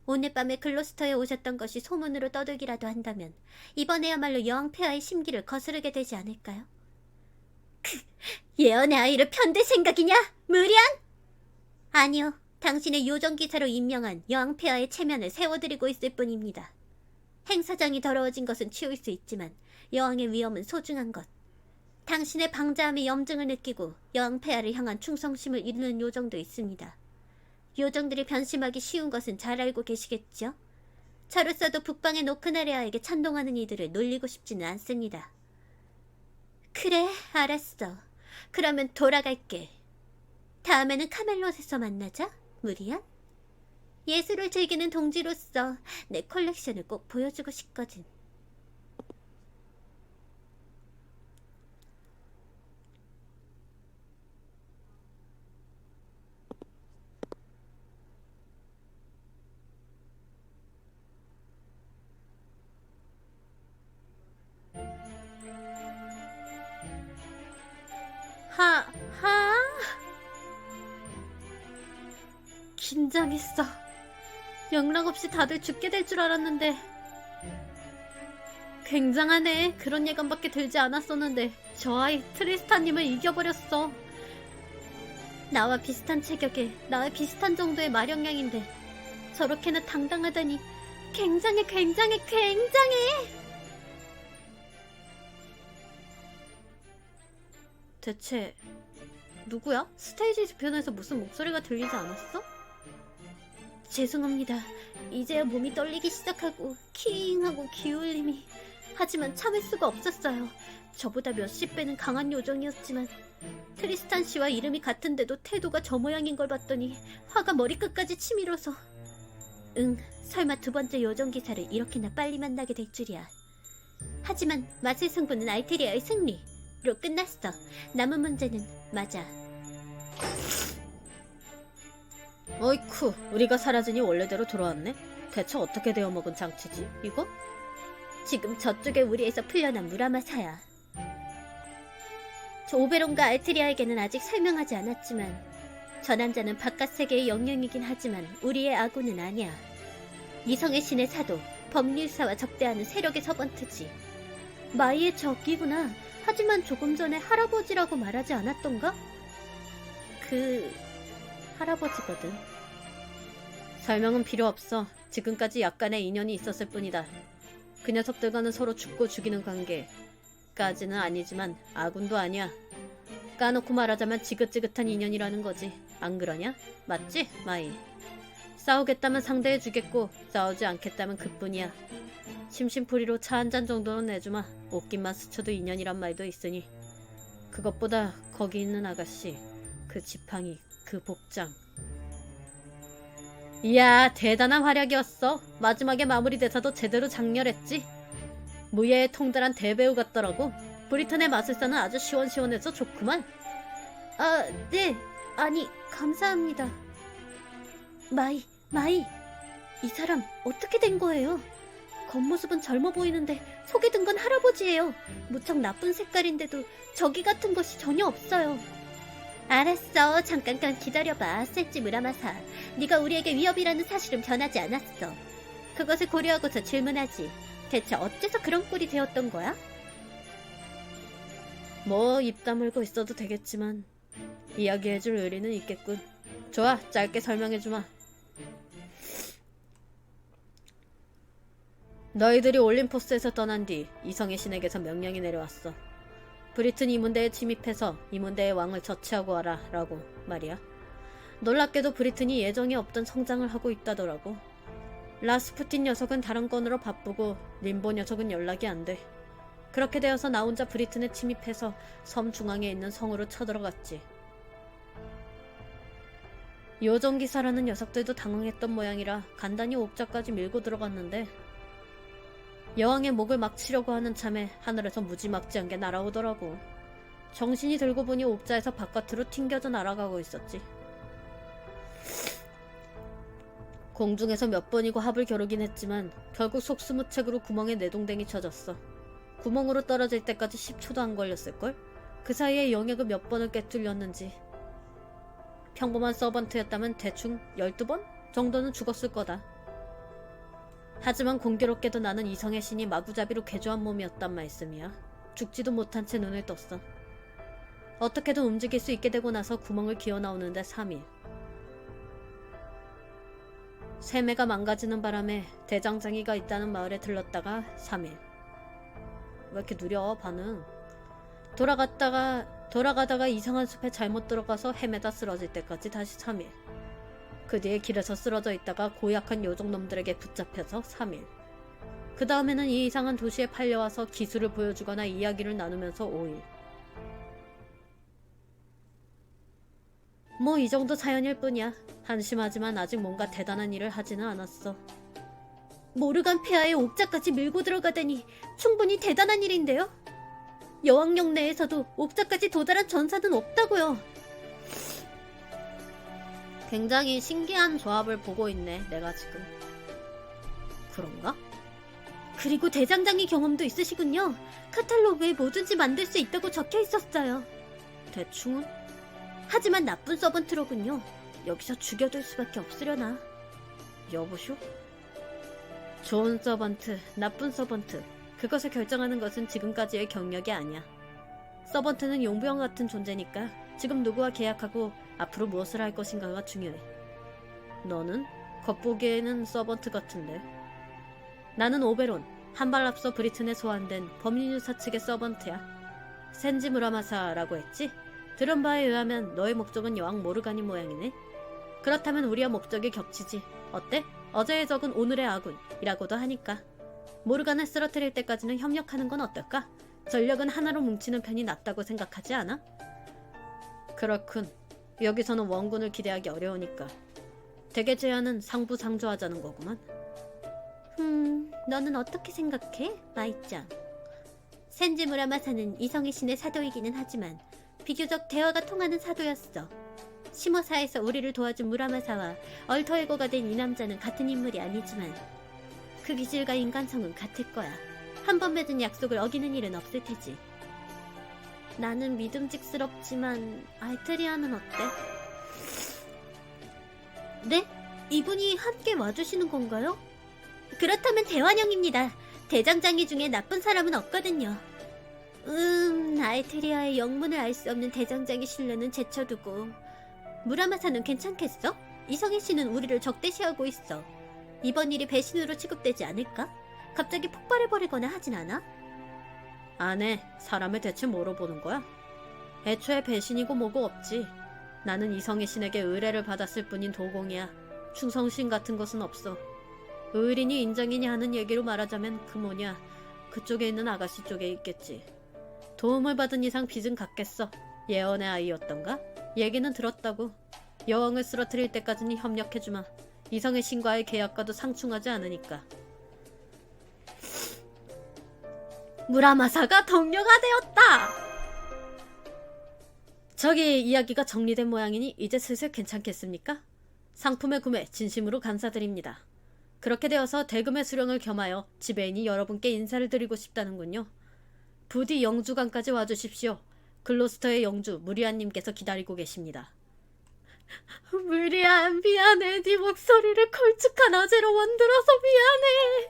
S3: 오늘 밤에 글로스터에 오셨던 것이 소문으로 떠들기라도 한다면 이번에야말로 여왕 폐하의 심기를 거스르게 되지 않을까요? 예언의 아이를 편들 생각이냐? 무리한? 아니요. 당신의 요정기사로 임명한 여왕 폐하의 체면을 세워드리고 있을 뿐입니다. 행사장이 더러워진 것은 치울 수 있지만 여왕의 위엄은 소중한 것. 당신의 방자함의 염증을 느끼고 여왕 폐하를 향한 충성심을 이루는 요정도 있습니다. 요정들이 변심하기 쉬운 것은 잘 알고 계시겠죠? 저로서도 북방의 노크나레아에게 찬동하는 이들을 놀리고 싶지는 않습니다. 그래, 알았어. 그러면 돌아갈게. 다음에는 카멜롯에서 만나자, 무리야. 예술을 즐기는 동지로서 내 컬렉션을 꼭 보여주고 싶거든.
S1: 하? 긴장했어. 영락 없이 다들 죽게 될 줄 알았는데. 굉장하네. 그런 예감밖에 들지 않았었는데 저 아이 트리스타님을 이겨버렸어. 나와 비슷한 체격에 나와 비슷한 정도의 마력량인데 저렇게나 당당하다니. 굉장해. 대체 누구야? 스테이지 뒤편에서 무슨 목소리가 들리지 않았어? 죄송합니다. 이제야 몸이 떨리기 시작하고 킹하고 기울림이. 하지만 참을 수가 없었어요. 저보다 몇십 배는 강한 요정이었지만 트리스탄 씨와 이름이 같은데도 태도가 저 모양인 걸 봤더니 화가 머리끝까지 치밀어서. 설마 두 번째 요정 기사를 이렇게나 빨리 만나게 될 줄이야. 하지만 마술 승부는 알테리아의 승리로 끝났어. 남은 문제는 맞아. 어이쿠, 우리가 사라지니 원래대로 돌아왔네. 대체 어떻게 되어먹은 장치지, 이거? 지금 저쪽에 우리에서 풀려난 무라마사야. 저 오베론과 알트리아에게는 아직 설명하지 않았지만 저 남자는 바깥 세계의 영령이긴 하지만 우리의 아군은 아니야. 이성의 신의 사도, 법률사와 적대하는 세력의 서번트지. 마이의 적이구나. 하지만 조금 전에 할아버지라고 말하지 않았던가? 할아버지거든. 설명은 필요 없어. 지금까지 약간의 인연이 있었을 뿐이다. 그 녀석들과는 서로 죽고 죽이는 관계까지는 아니지만 아군도 아니야. 까놓고 말하자면 지긋지긋한 인연이라는 거지. 안 그러냐? 맞지, 마이? 싸우겠다면 상대해주겠고 싸우지 않겠다면 그뿐이야. 심심풀이로 차 한 잔 정도는 내주마. 옷깃만 스쳐도 인연이란 말도 있으니. 그것보다 거기 있는 아가씨, 그 지팡이, 그 복장. 이야, 대단한 활약이었어. 마지막에 마무리 대사도 제대로 장렬했지. 무예의 통달한 대배우 같더라고. 브리튼의 마술사는 아주 시원시원해서 좋구만. 아, 네. 아니, 감사합니다. 마이. 이 사람 어떻게 된 거예요? 겉모습은 젊어 보이는데 속에 든 건 할아버지예요. 무척 나쁜 색깔인데도 저기 같은 것이 전혀 없어요. 알았어. 잠깐 기다려봐. 셋지 무라마사. 네가 우리에게 위협이라는 사실은 변하지 않았어. 그것을 고려하고서 질문하지. 대체 어째서 그런 꼴이 되었던 거야? 뭐 입 다물고 있어도 되겠지만 이야기해줄 의리는 있겠군. 좋아, 짧게 설명해주마. 너희들이 올림포스에서 떠난 뒤 이성의 신에게서 명령이 내려왔어. 브리튼 이문대에 침입해서 이문대의 왕을 처치하고 와라 라고 말이야. 놀랍게도 브리튼이 예정에 없던 성장을 하고 있다더라고. 라스푸틴 녀석은 다른 건으로 바쁘고 림보 녀석은 연락이 안 돼. 그렇게 되어서 나 혼자 브리튼에 침입해서 섬 중앙에 있는 성으로 쳐들어갔지. 요정기사라는 녀석들도 당황했던 모양이라 간단히 옥자까지 밀고 들어갔는데 여왕의 목을 막 치려고 하는 참에 하늘에서 무지막지한 게 날아오더라고. 정신이 들고 보니 옥자에서 바깥으로 튕겨져 날아가고 있었지. 공중에서 몇 번이고 합을 겨루긴 했지만 결국 속수무책으로 구멍에 내동댕이 쳐졌어. 구멍으로 떨어질 때까지 10초도 안 걸렸을걸? 그 사이에 영역을 몇 번을 꿰뚫렸는지. 평범한 서번트였다면 대충 12번 정도는 죽었을 거다. 하지만 공교롭게도 나는 이성의 신이 마구잡이로 개조한 몸이었단 말씀이야. 죽지도 못한 채 눈을 떴어. 어떻게든 움직일 수 있게 되고 나서 구멍을 기어나오는데 3일. 세매가 망가지는 바람에 대장장이가 있다는 마을에 들렀다가 3일. 왜 이렇게 느려 반응. 돌아가다가 이상한 숲에 잘못 들어가서 헤매다 쓰러질 때까지 다시 3일. 그 뒤에 길에서 쓰러져 있다가 고약한 요정놈들에게 붙잡혀서 3일. 그 다음에는 이 이상한 도시에 팔려와서 기술을 보여주거나 이야기를 나누면서 5일. 뭐 이 정도 사연일 뿐이야. 한심하지만 아직 뭔가 대단한 일을 하지는 않았어. 모르간 폐하의 옥자까지 밀고 들어가다니 충분히 대단한 일인데요? 여왕령 내에서도 옥자까지 도달한 전사는 없다고요. 굉장히 신기한 조합을 보고 있네, 내가 지금. 그런가? 그리고 대장장이 경험도 있으시군요. 카탈로그에 뭐든지 만들 수 있다고 적혀 있었어요. 대충은?
S3: 하지만 나쁜 서번트로군요. 여기서 죽여둘 수밖에 없으려나.
S1: 여보쇼? 좋은 서번트, 나쁜 서번트, 그것을 결정하는 것은 지금까지의 경력이 아니야. 서번트는 용병 같은 존재니까 지금 누구와 계약하고 앞으로 무엇을 할 것인가가 중요해. 너는 겉보기에는 서번트 같은데. 나는 오베론, 한 발 앞서 브리튼에 소환된 범인유사 측의 서번트야. 센지 무라마사라고 했지? 들은 바에 의하면 너의 목적은 여왕 모르가니 모양이네. 그렇다면 우리와 목적이 겹치지. 어때? 어제의 적은 오늘의 아군이라고도 하니까. 모르간을 쓰러뜨릴 때까지는 협력하는 건 어떨까? 전력은 하나로 뭉치는 편이 낫다고 생각하지 않아? 그렇군. 여기서는 원군을 기대하기 어려우니까. 대개 제안은 상부상조하자는 거구만.
S3: 너는 어떻게 생각해, 마이짱? 센지 무라마사는 이성의 신의 사도이기는 하지만 비교적 대화가 통하는 사도였어. 시모사에서 우리를 도와준 무라마사와 얼터에고가 된 이 남자는 같은 인물이 아니지만 그 기질과 인간성은 같을 거야. 한 번 맺은 약속을 어기는 일은 없을 테지. 나는 믿음직스럽지만 알테리아는 어때? 네? 이분이 함께 와주시는 건가요? 그렇다면 대환영입니다. 대장장이 중에 나쁜 사람은 없거든요. 알테리아의 영문을 알 수 없는 대장장이 신뢰는 제쳐두고 무라마사는 괜찮겠어? 이성희 씨는 우리를 적대시하고 있어. 이번 일이 배신으로 취급되지 않을까? 갑자기 폭발해버리거나 하진 않아?
S1: 안 해. 사람을 대체 뭐로 보는 거야? 애초에 배신이고 뭐고 없지. 나는 이성의 신에게 의뢰를 받았을 뿐인 도공이야. 충성심 같은 것은 없어. 의리니 인정이니 하는 얘기로 말하자면 그 뭐냐, 그쪽에 있는 아가씨 쪽에 있겠지. 도움을 받은 이상 빚은 갚겠어. 예언의 아이였던가? 얘기는 들었다고. 여왕을 쓰러뜨릴 때까지는 협력해주마. 이성의 신과의 계약과도 상충하지 않으니까. 무라마사가 동료가 되었다! 저기 이야기가 정리된 모양이니 이제 슬슬 괜찮겠습니까? 상품의 구매 진심으로 감사드립니다. 그렇게 되어서 대금의 수령을 겸하여 지배인이 여러분께 인사를 드리고 싶다는군요. 부디 영주관까지 와주십시오. 글로스터의 영주 무리안님께서 기다리고 계십니다. 무리안, 미안해. 네 목소리를 걸쭉한 아재로 만들어서 미안해.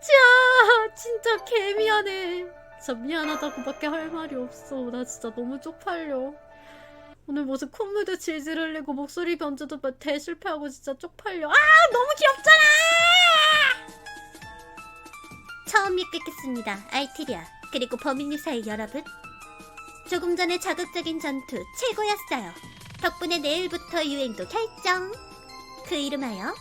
S1: 자, 진짜 개 미안해. 진짜 미안하다고밖에 할 말이 없어. 나 진짜 너무 쪽팔려. 오늘 무슨 콧물도 질질 흘리고 목소리 변조도 대실패하고 진짜 쪽팔려. 아, 너무 귀엽잖아.
S3: 처음 뵙겠습니다, 알테리아. 그리고 범인유사의 여러분. 조금 전에 자극적인 전투 최고였어요. 덕분에 내일부터 유행도 결정. 그 이름하여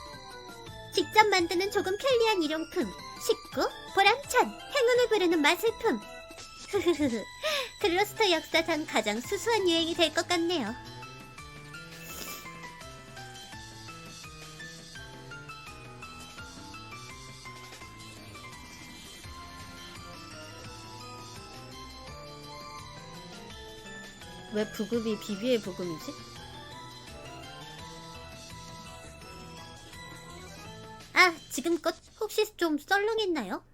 S3: 직접 만드는 조금 편리한 일용품, 쉽고 보람찬 행운을 부르는 마술품. 글로스터 역사상 가장 수수한 유행이 될 것 같네요.
S1: 왜 부금이 비비의 부금이지?
S3: 아, 지금껏 혹시 좀 썰렁했나요?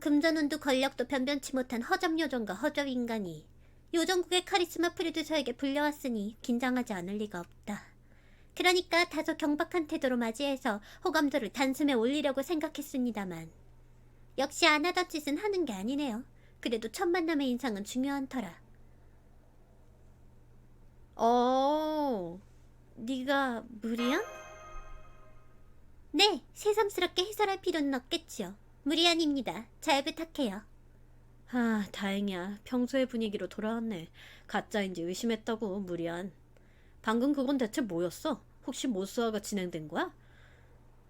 S3: 금전운도 권력도 변변치 못한 허접 요정과 허접 인간이 요정국의 카리스마 프로듀서에게 불려왔으니 긴장하지 않을 리가 없다. 그러니까 다소 경박한 태도로 맞이해서 호감도를 단숨에 올리려고 생각했습니다만 역시 안 하던 짓은 하는 게 아니네요. 그래도 첫 만남의 인상은 중요한 터라. 네가 무리안? 네, 새삼스럽게 해설할 필요는 없겠지요. 무리안입니다. 잘 부탁해요.
S1: 아, 다행이야. 평소의 분위기로 돌아왔네. 가짜인지 의심했다고, 무리한. 방금 그건 대체 뭐였어? 혹시 모스화가 진행된 거야?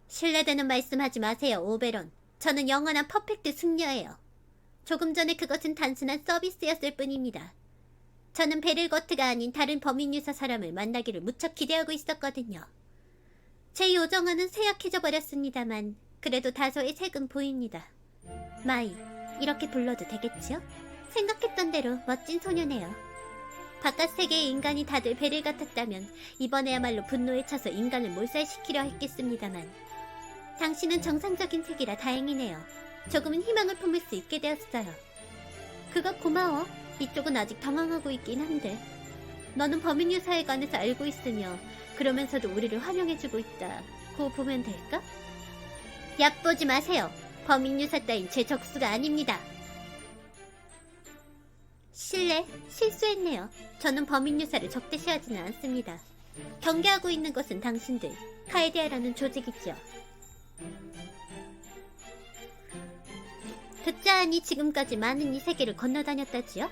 S3: 신뢰되는 말씀하지 마세요, 오베론. 저는 영원한 퍼펙트 승려예요. 조금 전에 그것은 단순한 서비스였을 뿐입니다. 저는 베를거트가 아닌 다른 범인유사 사람을 만나기를 무척 기대하고 있었거든요. 제 요정은 쇠약해져 버렸습니다만 그래도 다소의 색은 보입니다. 마이, 이렇게 불러도 되겠지요? 생각했던 대로 멋진 소녀네요. 바깥 세계의 인간이 다들 베를 같았다면 이번에야말로 분노에 차서 인간을 몰살시키려 했겠습니다만 당신은 정상적인 색이라 다행이네요. 조금은 희망을 품을 수 있게 되었어요. 그거 고마워. 이쪽은 아직 당황하고 있긴 한데 너는 범인유사에 관해서 알고 있으며 그러면서도 우리를 환영해주고 있다고 보면 될까? 얕보지 마세요. 범인유사 따윈 제 적수가 아닙니다. 실수했네요. 저는 범인유사를 적대시하지는 않습니다. 경계하고 있는 것은 당신들, 카에디아라는 조직이지요. 듣자 하니 지금까지 많은 이 세계를 건너다녔다지요?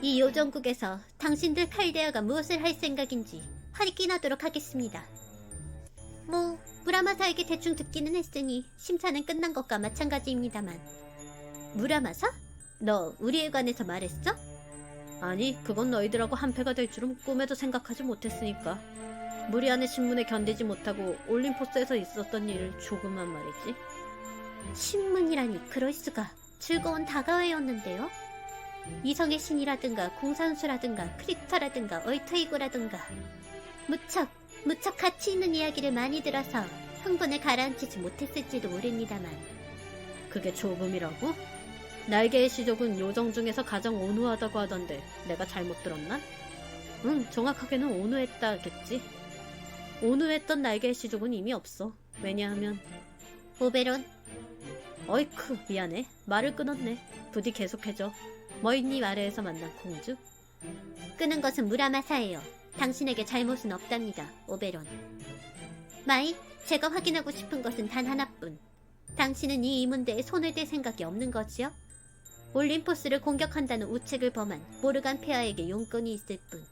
S3: 이 요정국에서 당신들 카에디아가 무엇을 할 생각인지 확인하도록 하겠습니다. 무라마사에게 대충 듣기는 했으니 심사는 끝난 것과 마찬가지입니다만. 무라마사? 너 우리에 관해서 말했어?
S1: 아니, 그건 너희들하고 한패가 될 줄은 꿈에도 생각하지 못했으니까. 무리안의 신문에 견디지 못하고 올림포스에서 있었던 일을 조금만 말이지.
S3: 신문이라니 그럴 수가. 즐거운 다가와였는데요. 이성의 신이라든가 공산수라든가 크리스터라든가 얼트이고라든가 무척 가치 있는 이야기를 많이 들어서 흥분을 가라앉히지 못했을지도 모릅니다만.
S1: 그게 조금이라고? 날개의 시족은 요정 중에서 가장 온후하다고 하던데 내가 잘못 들었나? 응, 정확하게는 온후했다겠지. 온후했던 날개의 시족은 이미 없어. 왜냐하면
S3: 오베론,
S1: 어이쿠, 미안해. 말을 끊었네. 부디 계속해줘. 머인님 아래에서 만난 공주?
S3: 끄는 것은 무라마사예요. 당신에게 잘못은 없답니다, 오베론. 마이, 제가 확인하고 싶은 것은 단 하나뿐. 당신은 이 이문대에 손을 댈 생각이 없는 거지요? 올림포스를 공격한다는 우책을 범한 모르간 폐하에게 용건이 있을 뿐.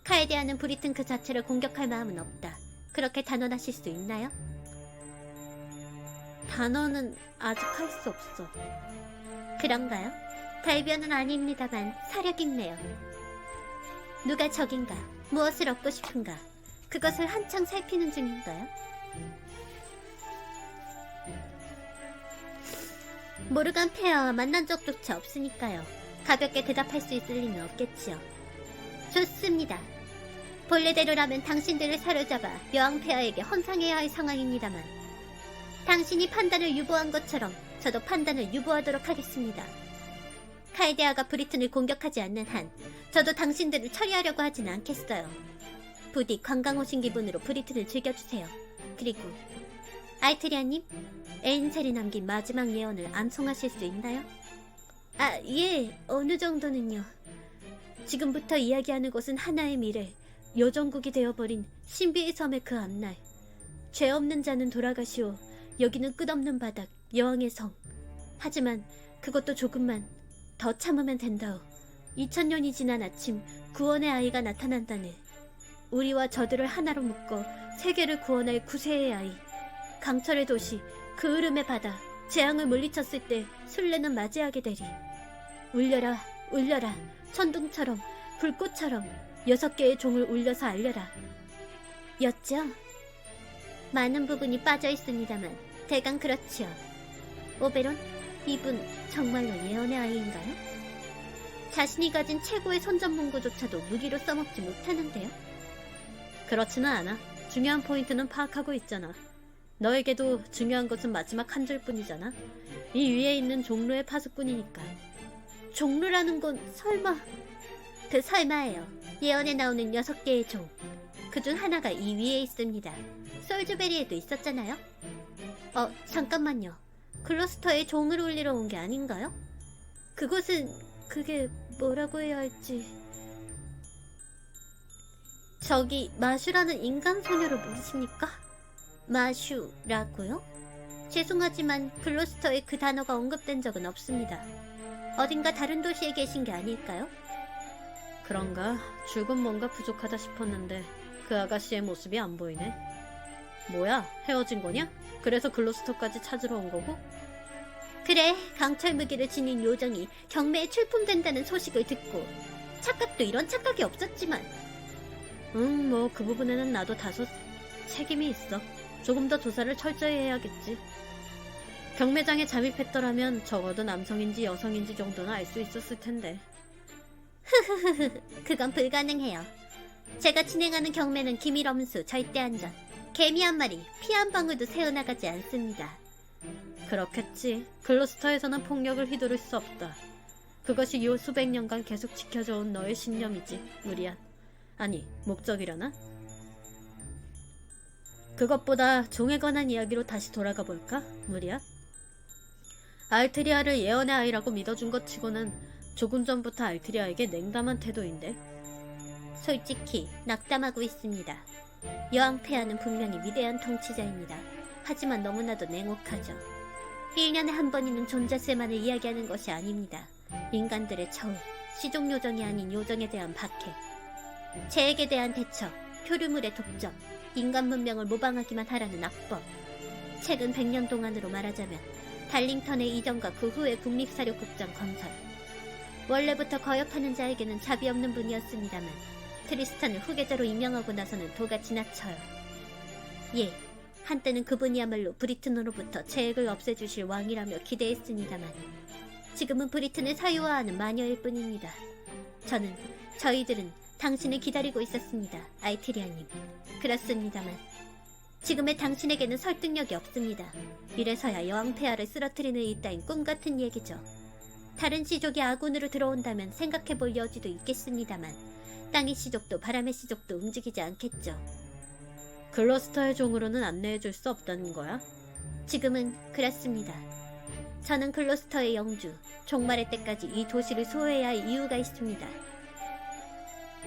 S3: 카에디아는 브리튼 그 자체를 공격할 마음은 없다. 그렇게 단언하실 수 있나요?
S1: 단어는 아직 할 수 없어.
S3: 그런가요? 달변은 아닙니다만 사력 있네요. 누가 적인가? 무엇을 얻고 싶은가? 그것을 한창 살피는 중인가요? 모르간 폐하와 만난 적조차 없으니까요. 가볍게 대답할 수 있을 리는 없겠지요. 좋습니다. 본래대로라면 당신들을 사로잡아 여왕 폐하에게 헌상해야 할 상황입니다만 당신이 판단을 유보한 것처럼 저도 판단을 유보하도록 하겠습니다. 카에디아가 브리튼을 공격하지 않는 한 저도 당신들을 처리하려고 하진 않겠어요. 부디 관광 오신 기분으로 브리튼을 즐겨주세요. 그리고 알트리아님, 에인셀이 남긴 마지막 예언을 암송하실 수 있나요? 아, 예, 어느 정도는요. 지금부터 이야기하는 것은 하나의 미래, 요정국이 되어버린 신비의 섬의 그 앞날. 죄 없는 자는 돌아가시오. 여기는 끝없는 바닥, 여왕의 성. 하지만 그것도 조금만 더 참으면 된다오. 2000년이 지난 아침 구원의 아이가 나타난다네. 우리와 저들을 하나로 묶어 세계를 구원할 구세의 아이. 강철의 도시, 그 흐름의 바다, 재앙을 물리쳤을 때 순례는 맞이하게 되리. 울려라, 울려라. 천둥처럼, 불꽃처럼 6개의 종을 울려서 알려라. 였죠? 많은 부분이 빠져 있습니다만 대강 그렇지요. 오베론, 이분 정말로 예언의 아이인가요? 자신이 가진 최고의 선전문구조차도 무기로 써먹지 못하는데요?
S1: 그렇지는 않아. 중요한 포인트는 파악하고 있잖아. 너에게도 중요한 것은 마지막 한 줄뿐이잖아. 이 위에 있는 종로의 파수꾼이니까.
S3: 종루라는 건 설마... 그 설마예요. 예언에 나오는 6개의 종. 그중 하나가 이 위에 있습니다. 솔즈베리에도 있었잖아요? 잠깐만요. 글로스터에 종을 울리러 온 게 아닌가요? 그곳은... 그게 뭐라고 해야 할지... 저기 마슈라는 인간 소녀를 모르십니까? 마슈라고요? 죄송하지만 글로스터에 그 단어가 언급된 적은 없습니다. 어딘가 다른 도시에 계신 게 아닐까요?
S1: 그런가? 줄곧 뭔가 부족하다 싶었는데 그 아가씨의 모습이 안 보이네. 뭐야? 헤어진 거냐? 그래서 글로스터까지 찾으러 온 거고?
S3: 그래, 강철 무기를 지닌 요정이 경매에 출품된다는 소식을 듣고 착각도 이런 착각이 없었지만
S1: 뭐 그 부분에는 나도 다소 책임이 있어. 조금 더 조사를 철저히 해야겠지. 경매장에 잠입했더라면 적어도 남성인지 여성인지 정도는 알 수 있었을 텐데.
S3: 그건 불가능해요. 제가 진행하는 경매는 기밀 엄수, 절대 안전. 개미 한 마리, 피 한 방울도 새어나가지 않습니다.
S1: 그렇겠지. 글로스터에서는 폭력을 휘두를 수 없다. 그것이 요 수백 년간 계속 지켜져 온 너의 신념이지, 무리안. 아니, 목적이려나? 그것보다 종에 관한 이야기로 다시 돌아가 볼까, 무리안? 알트리아를 예언의 아이라고 믿어준 것 치고는 조금 전부터 알트리아에게 냉담한 태도인데.
S3: 솔직히 낙담하고 있습니다. 여왕 폐하는 분명히 위대한 통치자입니다. 하지만 너무나도 냉혹하죠. 1년에 한 번 있는 존재세만을 이야기하는 것이 아닙니다. 인간들의 처우, 시종 요정이 아닌 요정에 대한 박해, 재액에 대한 대처, 표류물의 독점, 인간 문명을 모방하기만 하라는 악법. 최근 100년 동안으로 말하자면 달링턴의 이전과 그 후의 국립사료극장 건설. 원래부터 거역하는 자에게는 자비 없는 분이었습니다만 트리스탄을 후계자로 임명하고 나서는 도가 지나쳐요. 예, 한때는 그분이야말로 브리튼으로부터 재액을 없애주실 왕이라며 기대했습니다만 지금은 브리튼을 사유화하는 마녀일 뿐입니다. 저희들은 당신을 기다리고 있었습니다, 알트리아님. 그렇습니다만 지금의 당신에게는 설득력이 없습니다. 이래서야 여왕 폐하를 쓰러뜨리는 이 따윈 꿈같은 얘기죠. 다른 시족이 아군으로 들어온다면 생각해볼 여지도 있겠습니다만 땅의 시족도 바람의 시족도 움직이지 않겠죠.
S1: 글러스터의 종으로는 안내해줄 수 없다는 거야?
S3: 지금은 그렇습니다. 저는 글로스터의 영주, 종말의 때까지 이 도시를 소유해야 할 이유가 있습니다.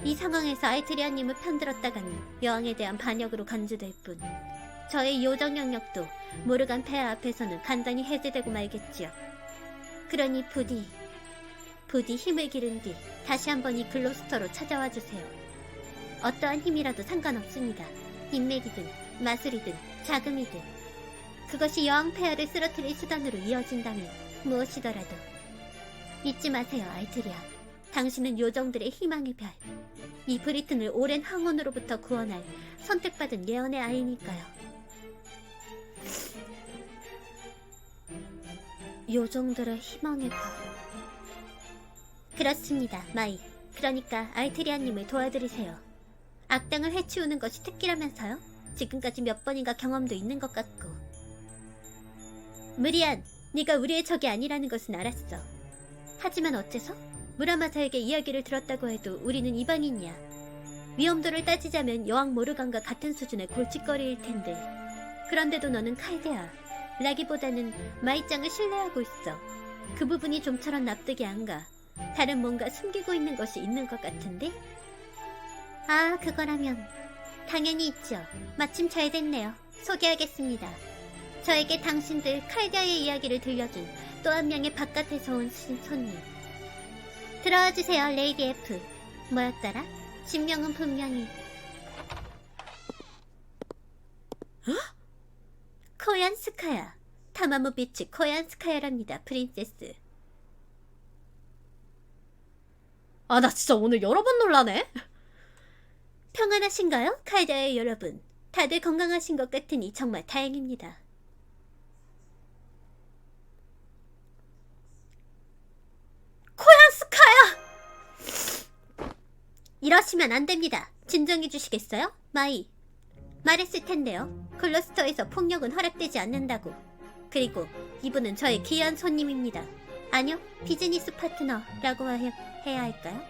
S3: 이 상황에서 알트리아님을 편들었다가니 여왕에 대한 반역으로 간주될 뿐 저의 요정 영역도 모르간 폐하 앞에서는 간단히 해제되고 말겠지요. 그러니 부디 힘을 기른 뒤 다시 한번 이 글로스터로 찾아와 주세요. 어떠한 힘이라도 상관없습니다. 인맥이든 마술이든 자금이든 그것이 여왕 폐하를 쓰러뜨릴 수단으로 이어진다면 무엇이더라도 잊지 마세요, 알트리아. 당신은 요정들의 희망의 별, 이 브리튼을 오랜 황혼으로부터 구원할 선택받은 예언의 아이니까요. 요정들의 희망의 별. 그렇습니다, 마이. 그러니까 알트리아님을 도와드리세요. 악당을 해치우는 것이 특기라면서요? 지금까지 몇 번인가 경험도 있는 것 같고. 무리안, 네가 우리의 적이 아니라는 것은 알았어. 하지만 어째서? 무라마사에게 이야기를 들었다고 해도 우리는 이방인이야. 위험도를 따지자면 여왕 모르간과 같은 수준의 골칫거리일 텐데. 그런데도 너는 칼데아, 라기보다는 마이짱을 신뢰하고 있어. 그 부분이 좀처럼 납득이 안 가. 다른 뭔가 숨기고 있는 것이 있는 것 같은데? 아, 그거라면 당연히 있죠. 마침 잘 됐네요. 소개하겠습니다. 저에게 당신들 칼데아의 이야기를 들려준 또 한 명의 바깥에서 온 손님. 들어와 주세요, 레이디 F. 뭐였더라? 진명은 분명히 코얀스카야. 타마무 비치 코얀스카야랍니다, 프린세스.
S1: 아, 나 진짜 오늘 여러 번 놀라네?
S3: 평안하신가요, 칼데아의 여러분? 다들 건강하신 것 같으니 정말 다행입니다. 코얀스카야! 이러시면 안 됩니다. 진정해 주시겠어요? 마이. 말했을 텐데요. 글러스터에서 폭력은 허락되지 않는다고. 그리고 이분은 저의 귀한 손님입니다. 아니요, 비즈니스 파트너라고 해야 할까요?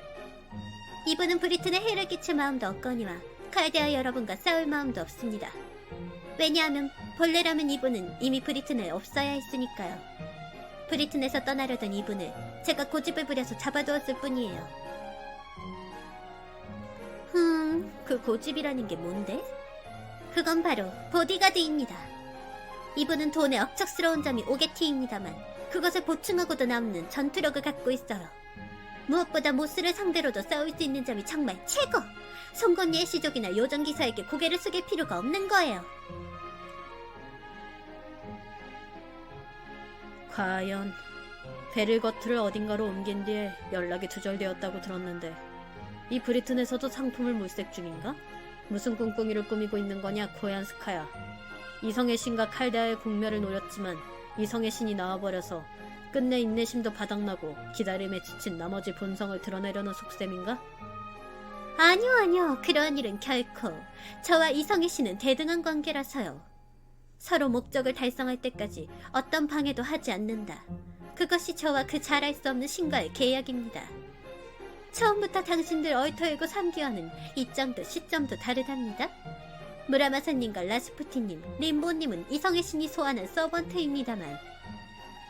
S3: 이분은 브리튼에 해를 끼칠 마음도 없거니와 칼데아 여러분과 싸울 마음도 없습니다. 왜냐하면 본래라면 이분은 이미 브리튼에 없어야 했으니까요. 브리튼에서 떠나려던 이분을 제가 고집을 부려서 잡아두었을 뿐이에요. 그 고집이라는 게 뭔데? 그건 바로 보디가드입니다. 이분은 돈에 억척스러운 점이 오게티입니다만 그것을 보충하고도 남는 전투력을 갖고 있어요. 무엇보다 모스를 상대로도 싸울 수 있는 점이 정말 최고! 송곳니의 시족이나 요정기사에게 고개를 숙일 필요가 없는 거예요.
S1: 과연 베를거트를 어딘가로 옮긴 뒤에 연락이 두절되었다고 들었는데 이 브리튼에서도 상품을 물색 중인가? 무슨 꿍꿍이를 꾸미고 있는 거냐, 코얀스카야. 이성의 신과 칼데아의 공멸을 노렸지만 이성의 신이 나와버려서 끝내 인내심도 바닥나고 기다림에 지친 나머지 본성을 드러내려는 속셈인가?
S3: 아니요. 그러한 일은 결코. 저와 이성의 신은 대등한 관계라서요. 서로 목적을 달성할 때까지 어떤 방해도 하지 않는다. 그것이 저와 그 잘할 수 없는 신과의 계약입니다. 처음부터 당신들 얼터이고 3기와는 이점도 시점도 다르답니다. 무라마사님과 라스푸틴님, 림보님은 이성의 신이 소환한 서번트입니다만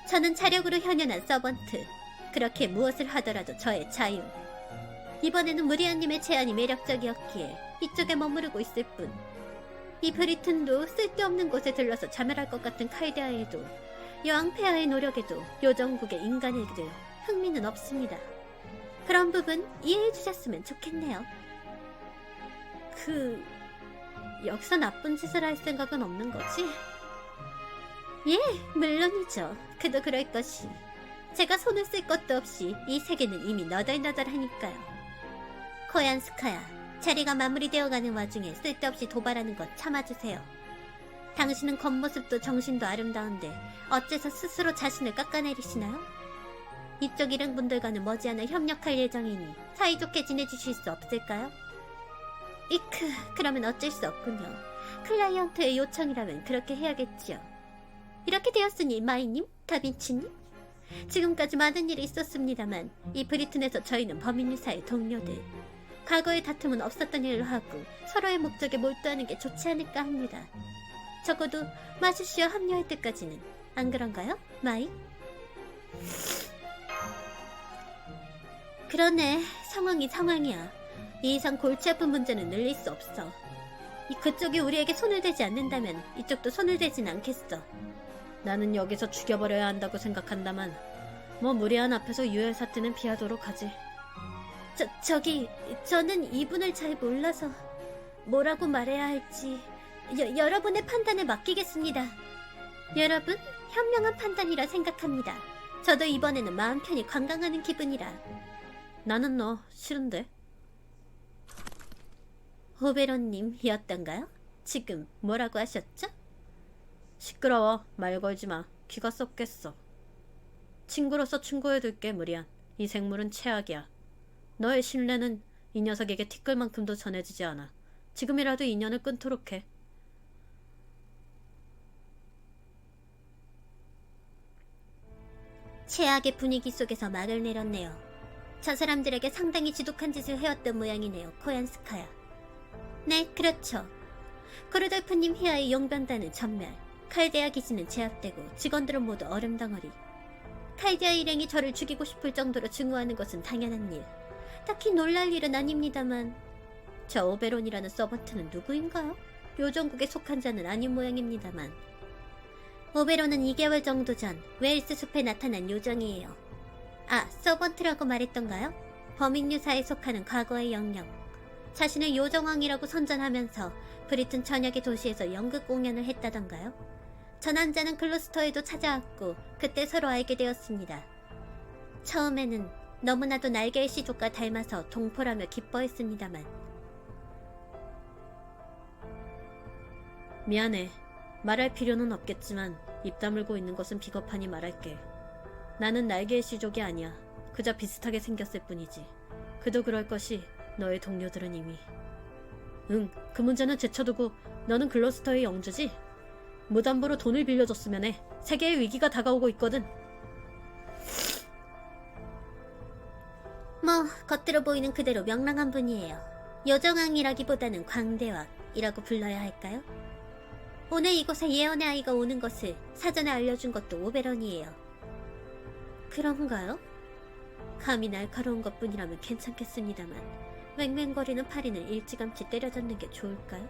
S3: 저는 자력으로 현현한 서번트. 그렇게 무엇을 하더라도 저의 자유. 이번에는 무리아님의 제안이 매력적이었기에 이쪽에 머무르고 있을 뿐. 이 브리튼도 쓸데없는 곳에 들러서 자멸할 것 같은 칼데아에도 여왕폐하의 노력에도 요정국의 인간에게도 흥미는 없습니다. 그런 부분 이해해 주셨으면 좋겠네요. 여기서 나쁜 짓을 할 생각은 없는 거지? 예, 물론이죠. 그도 그럴 것이. 제가 손을 쓸 것도 없이 이 세계는 이미 너덜너덜하니까요. 코얀스카야, 자리가 마무리되어가는 와중에 쓸데없이 도발하는 것 참아주세요. 당신은 겉모습도 정신도 아름다운데 어째서 스스로 자신을 깎아내리시나요? 이쪽 일행분들과는 머지않아 협력할 예정이니 사이좋게 지내주실 수 없을까요? 그러면 어쩔 수 없군요. 클라이언트의 요청이라면 그렇게 해야겠지요. 이렇게 되었으니 마이님, 다빈치님, 지금까지 많은 일이 있었습니다만 이 브리튼에서 저희는 범인유사의 동료들. 과거의 다툼은 없었던 일로 하고 서로의 목적에 몰두하는 게 좋지 않을까 합니다. 적어도 마슈씨와 합류할 때까지는. 안 그런가요, 마이? 그러네, 상황이 상황이야. 이 이상 골치 아픈 문제는 늘릴 수 없어. 그쪽이 우리에게 손을 대지 않는다면 이쪽도 손을 대진 않겠어.
S1: 나는 여기서 죽여버려야 한다고 생각한다만 뭐 무리한 앞에서 유혈 사태는 피하도록 하지.
S3: 저는 이분을 잘 몰라서 뭐라고 말해야 할지 여러분의 판단에 맡기겠습니다. 여러분, 현명한 판단이라 생각합니다. 저도 이번에는 마음 편히 관광하는 기분이라.
S1: 나는 너 싫은데.
S3: 오베론님이었던가요? 지금 뭐라고 하셨죠?
S1: 시끄러워. 말 걸지 마. 귀가 썩겠어. 친구로서 충고해둘게, 무리한. 이 생물은 최악이야. 너의 신뢰는 이 녀석에게 티끌만큼도 전해지지 않아. 지금이라도 인연을 끊도록 해.
S3: 최악의 분위기 속에서 막을 내렸네요. 저 사람들에게 상당히 지독한 짓을 해왔던 모양이네요, 코얀스카야. 네, 그렇죠. 고르돌프님 휘하의 용병단은 전멸, 칼데아 기지는 제압되고 직원들은 모두 얼음덩어리. 칼데아 일행이 저를 죽이고 싶을 정도로 증오하는 것은 당연한 일. 딱히 놀랄 일은 아닙니다만 저 오베론이라는 서번트는 누구인가요? 요정국에 속한 자는 아닌 모양입니다만 오베론은 2개월 정도 전 웨일스 숲에 나타난 요정이에요. 아, 서번트라고 말했던가요? 범인유사에 속하는 과거의 영령. 자신을 요정왕이라고 선전하면서 브리튼 전역의 도시에서 연극 공연을 했다던가요? 저 남자는 글로스터에도 찾아왔고 그때 서로 알게 되었습니다. 처음에는 너무나도 날개의 시족과 닮아서 동포라며 기뻐했습니다만
S1: 미안해. 말할 필요는 없겠지만 입 다물고 있는 것은 비겁하니 말할게. 나는 날개의 시족이 아니야. 그저 비슷하게 생겼을 뿐이지. 그도 그럴 것이 너의 동료들은 이미. 응, 그 문제는 제쳐두고 너는 글로스터의 영주지? 무담보로 돈을 빌려줬으면 해. 세계의 위기가 다가오고 있거든.
S3: 뭐 겉으로 보이는 그대로 명랑한 분이에요. 요정왕이라기보다는 광대왕이라고 불러야 할까요? 오늘 이곳에 예언의 아이가 오는 것을 사전에 알려준 것도 오베론이에요. 그런가요? 감이 날카로운 것뿐이라면 괜찮겠습니다만 왱왱거리는 파리는 일찌감치 때려잡는 게 좋을까요?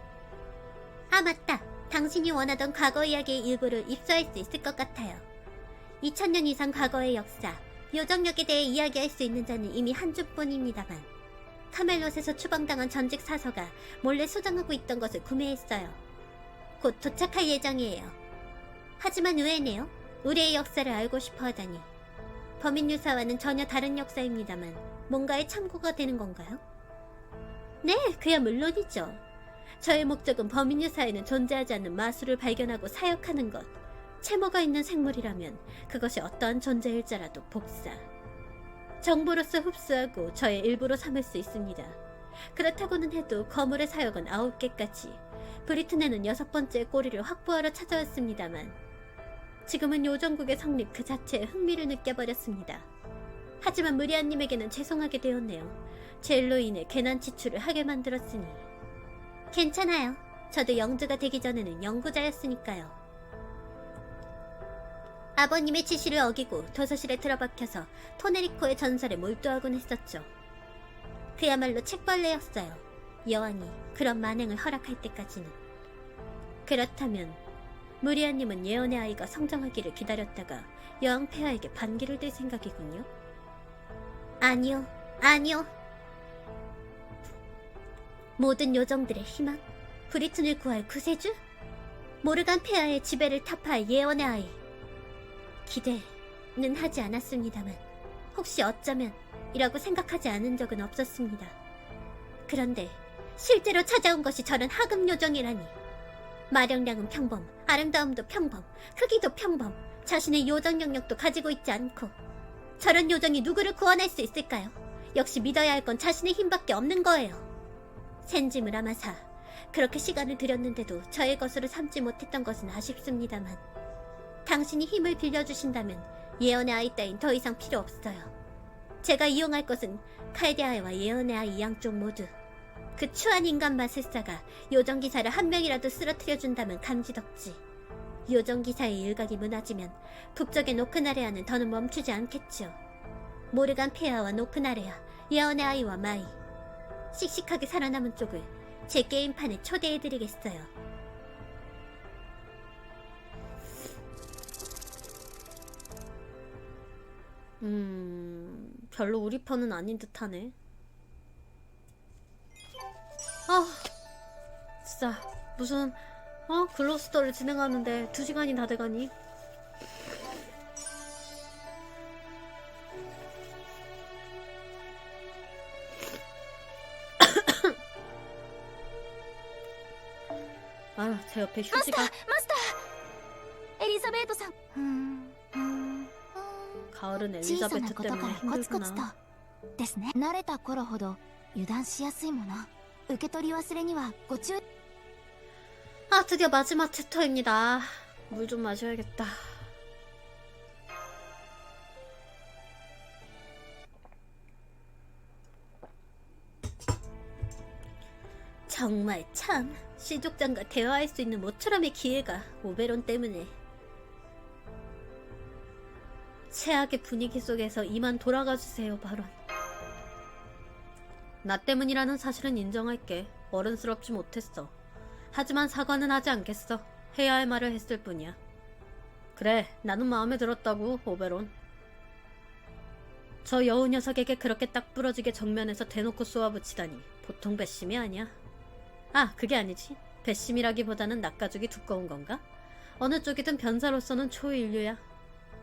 S3: 아, 맞다. 당신이 원하던 과거 이야기의 일부를 입수할 수 있을 것 같아요. 2000년 이상 과거의 역사, 요정력에 대해 이야기할 수 있는 자는 이미 한 주뿐입니다만 카멜롯에서 추방당한 전직 사서가 몰래 소장하고 있던 것을 구매했어요. 곧 도착할 예정이에요. 하지만 의외네요. 우리의 역사를 알고 싶어 하다니. 범인유사와는 전혀 다른 역사입니다만 뭔가의 참고가 되는 건가요? 네, 그야 물론이죠. 저의 목적은 범인유사에는 존재하지 않는 마술을 발견하고 사역하는 것. 채모가 있는 생물이라면 그것이 어떠한 존재일지라도 복사. 정보로서 흡수하고 저의 일부로 삼을 수 있습니다. 그렇다고는 해도 거물의 사역은 9개까지, 브리튼에는 6번째 꼬리를 확보하러 찾아왔습니다만 지금은 요정국의 성립 그 자체에 흥미를 느껴버렸습니다. 하지만 무리안님에게는 죄송하게 되었네요. 제 일로 인해 괜한 지출을 하게 만들었으니. 괜찮아요. 저도 영주가 되기 전에는 연구자였으니까요. 아버님의 지시를 어기고 도서실에 틀어박혀서 토네리코의 전설에 몰두하곤 했었죠. 그야말로 책벌레였어요. 여왕이 그런 만행을 허락할 때까지는. 그렇다면 무리아님은 예언의 아이가 성장하기를 기다렸다가 여왕 폐하에게 반기를 들 생각이군요. 아니요. 모든 요정들의 희망? 브리튼을 구할 구세주? 모르간 폐하의 지배를 타파할 예언의 아이. 기대는 하지 않았습니다만 혹시 어쩌면 이라고 생각하지 않은 적은 없었습니다. 그런데 실제로 찾아온 것이 저런 하급 요정이라니. 마력량은 평범, 아름다움도 평범, 크기도 평범, 자신의 요정 영역도 가지고 있지 않고 저런 요정이 누구를 구원할 수 있을까요? 역시 믿어야 할 건 자신의 힘밖에 없는 거예요. 센지 무라마사, 그렇게 시간을 들였는데도 저의 것으로 삼지 못했던 것은 아쉽습니다만 당신이 힘을 빌려주신다면 예언의 아이 따윈 더 이상 필요 없어요. 제가 이용할 것은 칼데아와 예언의 아이 양쪽 모두. 그 추한 인간 마술사가 요정기사를 한 명이라도 쓰러뜨려준다면 감지덕지. 요정기사의 일각이 무너지면 북쪽의 노크나레아는 더는 멈추지 않겠죠. 모르간 폐하와 노크나레아, 예언의 아이와 마이. 씩씩하게 살아남은 쪽을 제 게임판에 초대해드리겠어요.
S1: 별로 우리 편은 아닌 듯하네. 진짜 무슨 글로스터를 진행하는데 2시간이 다 돼가니? 제 옆에 휴지가.
S5: 마스터! エリザベートさん。
S1: 가을은
S5: 小さ
S1: 엘리자베트
S5: なことか
S1: 때문에
S5: らコツコツと
S1: 힘들구나.
S5: ですね。慣れた頃ほど油断しやすいもの。受け取り忘れにはご注意。
S1: 드디어 마지막 챕터입니다. 물 좀 마셔야겠다.
S3: 정말 참 시족장과 대화할 수 있는 모처럼의 기회가 오베론 때문에.
S1: 최악의 분위기 속에서 이만 돌아가주세요, 발언. 나 때문이라는 사실은 인정할게. 어른스럽지 못했어. 하지만 사과는 하지 않겠어. 해야 할 말을 했을 뿐이야. 그래, 나는 마음에 들었다고, 오베론. 저 여우 녀석에게 그렇게 딱 부러지게 정면에서 대놓고 쏘아붙이다니 보통 배심이 아니야. 그게 아니지. 배심이라기보다는 낯가죽이 두꺼운 건가? 어느 쪽이든 변사로서는 초인류야.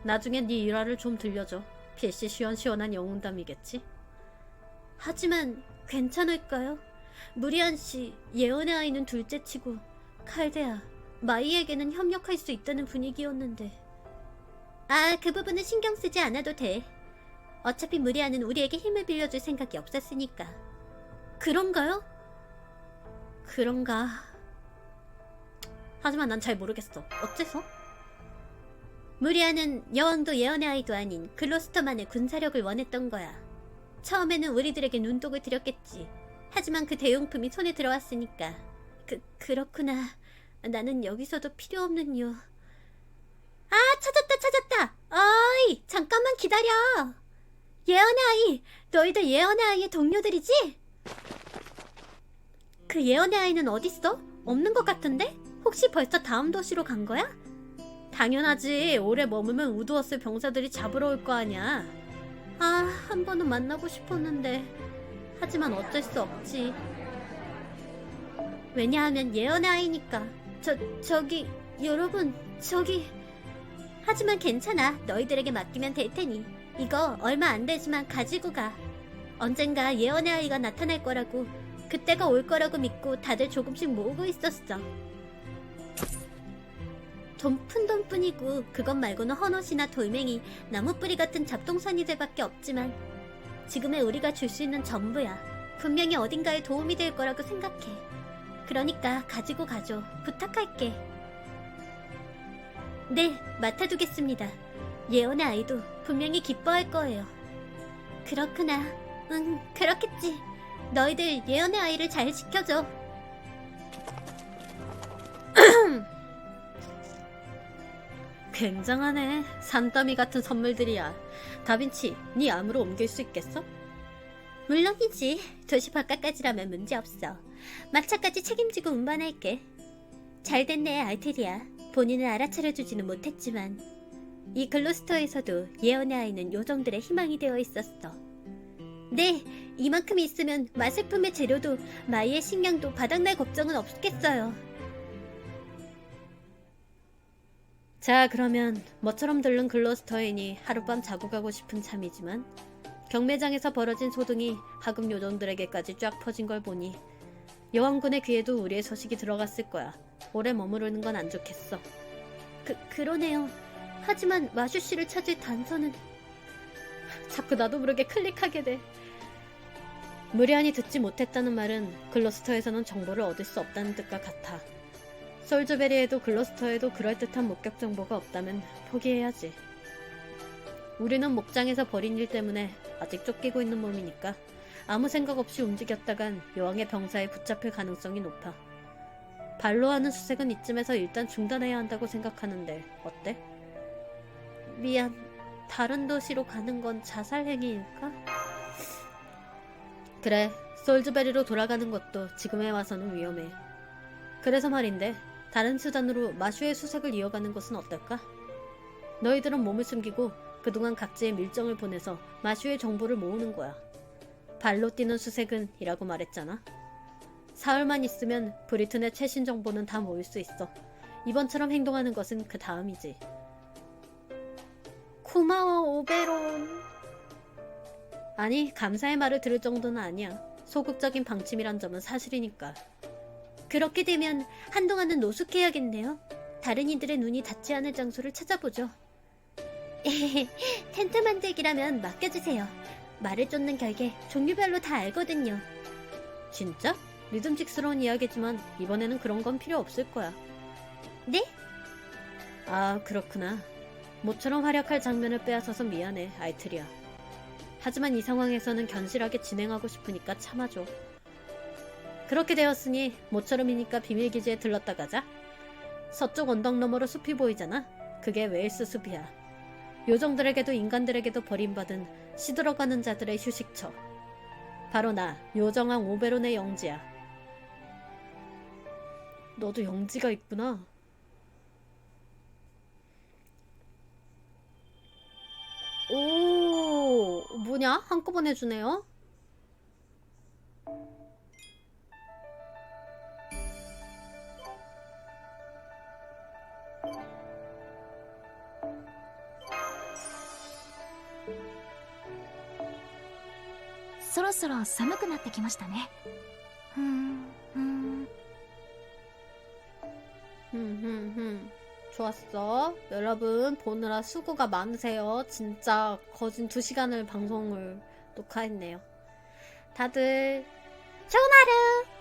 S1: 나중에 네 일화를 좀 들려줘. 필시 시원시원한 영웅담이겠지.
S3: 하지만 괜찮을까요? 무리한 씨, 예언의 아이는 둘째치고 칼데아, 마이에게는 협력할 수 있다는 분위기였는데. 그 부분은 신경 쓰지 않아도 돼. 어차피 무리아는 우리에게 힘을 빌려줄 생각이 없었으니까. 그런가요?
S1: 그런가. 하지만 난 잘 모르겠어. 어째서?
S3: 무리아는 여왕도 예언의 아이도 아닌 글로스터만의 군사력을 원했던 거야. 처음에는 우리들에게 눈독을 들였겠지. 하지만 그 대용품이 손에 들어왔으니까. 그렇구나. 나는 여기서도 필요 없는 요. 찾았다. 어이, 잠깐만 기다려. 예언의 아이, 너희들 예언의 아이의 동료들이지? 그 예언의 아이는 어딨어? 없는 것 같은데? 혹시 벌써 다음 도시로 간 거야?
S1: 당연하지. 오래 머물면 우두어스 병사들이 잡으러 올 거 아냐.
S3: 한 번은 만나고 싶었는데. 하지만 어쩔 수 없지. 왜냐하면 예언의 아이니까. 여러분, 하지만 괜찮아. 너희들에게 맡기면 될 테니. 이거 얼마 안 되지만 가지고 가. 언젠가 예언의 아이가 나타날 거라고, 그때가 올 거라고 믿고 다들 조금씩 모으고 있었어. 돈뿐이고 그것 말고는 헌옷이나 돌멩이, 나무뿌리 같은 잡동사니들밖에 없지만 지금의 우리가 줄 수 있는 전부야. 분명히 어딘가에 도움이 될 거라고 생각해. 그러니까 가지고 가줘. 부탁할게. 네, 맡아두겠습니다. 예언의 아이도 분명히 기뻐할 거예요. 그렇구나. 응, 그렇겠지. 너희들 예언의 아이를 잘 지켜줘.
S1: 굉장하네. 산더미 같은 선물들이야. 다빈치, 네 암으로 옮길 수 있겠어?
S3: 물론이지. 도시 바깥까지라면 문제없어. 막차까지 책임지고 운반할게. 잘됐네, 알테리아. 본인을 알아차려주지는 못했지만 이 글로스터에서도 예언의 아이는 요정들의 희망이 되어 있었어. 네, 이만큼 있으면 마술품의 재료도 마이의 식량도 바닥날 걱정은 없겠어요.
S1: 자, 그러면 뭐처럼 들른 글로스터인이 하룻밤 자고 가고 싶은 참이지만 경매장에서 벌어진 소동이 하급 요정들에게까지 쫙 퍼진 걸 보니 여왕군의 귀에도 우리의 소식이 들어갔을 거야. 오래 머무르는 건 안 좋겠어.
S3: 그러네요. 하지만 마슈씨를 찾을 단서는...
S1: 자꾸 나도 모르게 클릭하게 돼. 무리한이 듣지 못했다는 말은 글로스터에서는 정보를 얻을 수 없다는 뜻과 같아. 솔즈베리에도 글로스터에도 그럴듯한 목격 정보가 없다면 포기해야지. 우리는 목장에서 벌인 일 때문에 아직 쫓기고 있는 몸이니까 아무 생각 없이 움직였다간 여왕의 병사에 붙잡힐 가능성이 높아. 발로 하는 수색은 이쯤에서 일단 중단해야 한다고 생각하는데 어때?
S3: 미안. 다른 도시로 가는 건 자살 행위일까?
S1: 그래, 솔즈베리로 돌아가는 것도 지금에 와서는 위험해. 그래서 말인데 다른 수단으로 마슈의 수색을 이어가는 것은 어떨까? 너희들은 몸을 숨기고 그동안 각지에 밀정을 보내서 마슈의 정보를 모으는 거야. 발로 뛰는 수색은 이라고 말했잖아. 사흘만 있으면 브리튼의 최신 정보는 다 모일 수 있어. 이번처럼 행동하는 것은 그 다음이지.
S3: 고마워, 오베론.
S1: 아니, 감사의 말을 들을 정도는 아니야. 소극적인 방침이란 점은 사실이니까.
S3: 그렇게 되면 한동안은 노숙해야겠네요. 다른 이들의 눈이 닿지 않을 장소를 찾아보죠. 텐트 만들기라면 맡겨주세요. 말을 쫓는 결계 종류별로 다 알거든요.
S1: 진짜? 믿음직스러운 이야기지만 이번에는 그런 건 필요 없을 거야.
S3: 네?
S1: 아, 그렇구나. 모처럼 활약할 장면을 빼앗아서 미안해, 알트리아. 하지만 이 상황에서는 견실하게 진행하고 싶으니까 참아줘. 그렇게 되었으니 모처럼이니까 비밀기지에 들렀다 가자. 서쪽 언덕 너머로 숲이 보이잖아. 그게 웨일스 숲이야. 요정들에게도 인간들에게도 버림받은 시들어가는 자들의 휴식처. 바로 나, 요정왕 오베론의 영지야. 너도 영지가 있구나. 오, 뭐냐? 한꺼번에 주네요?
S5: そろそろ寒くなってきましたね。
S1: 좋았어. 여러분 보느라 수고가 많으세요. 진짜 거진 2시간을 방송을 녹화했네요. 다들
S3: 좋은 하루!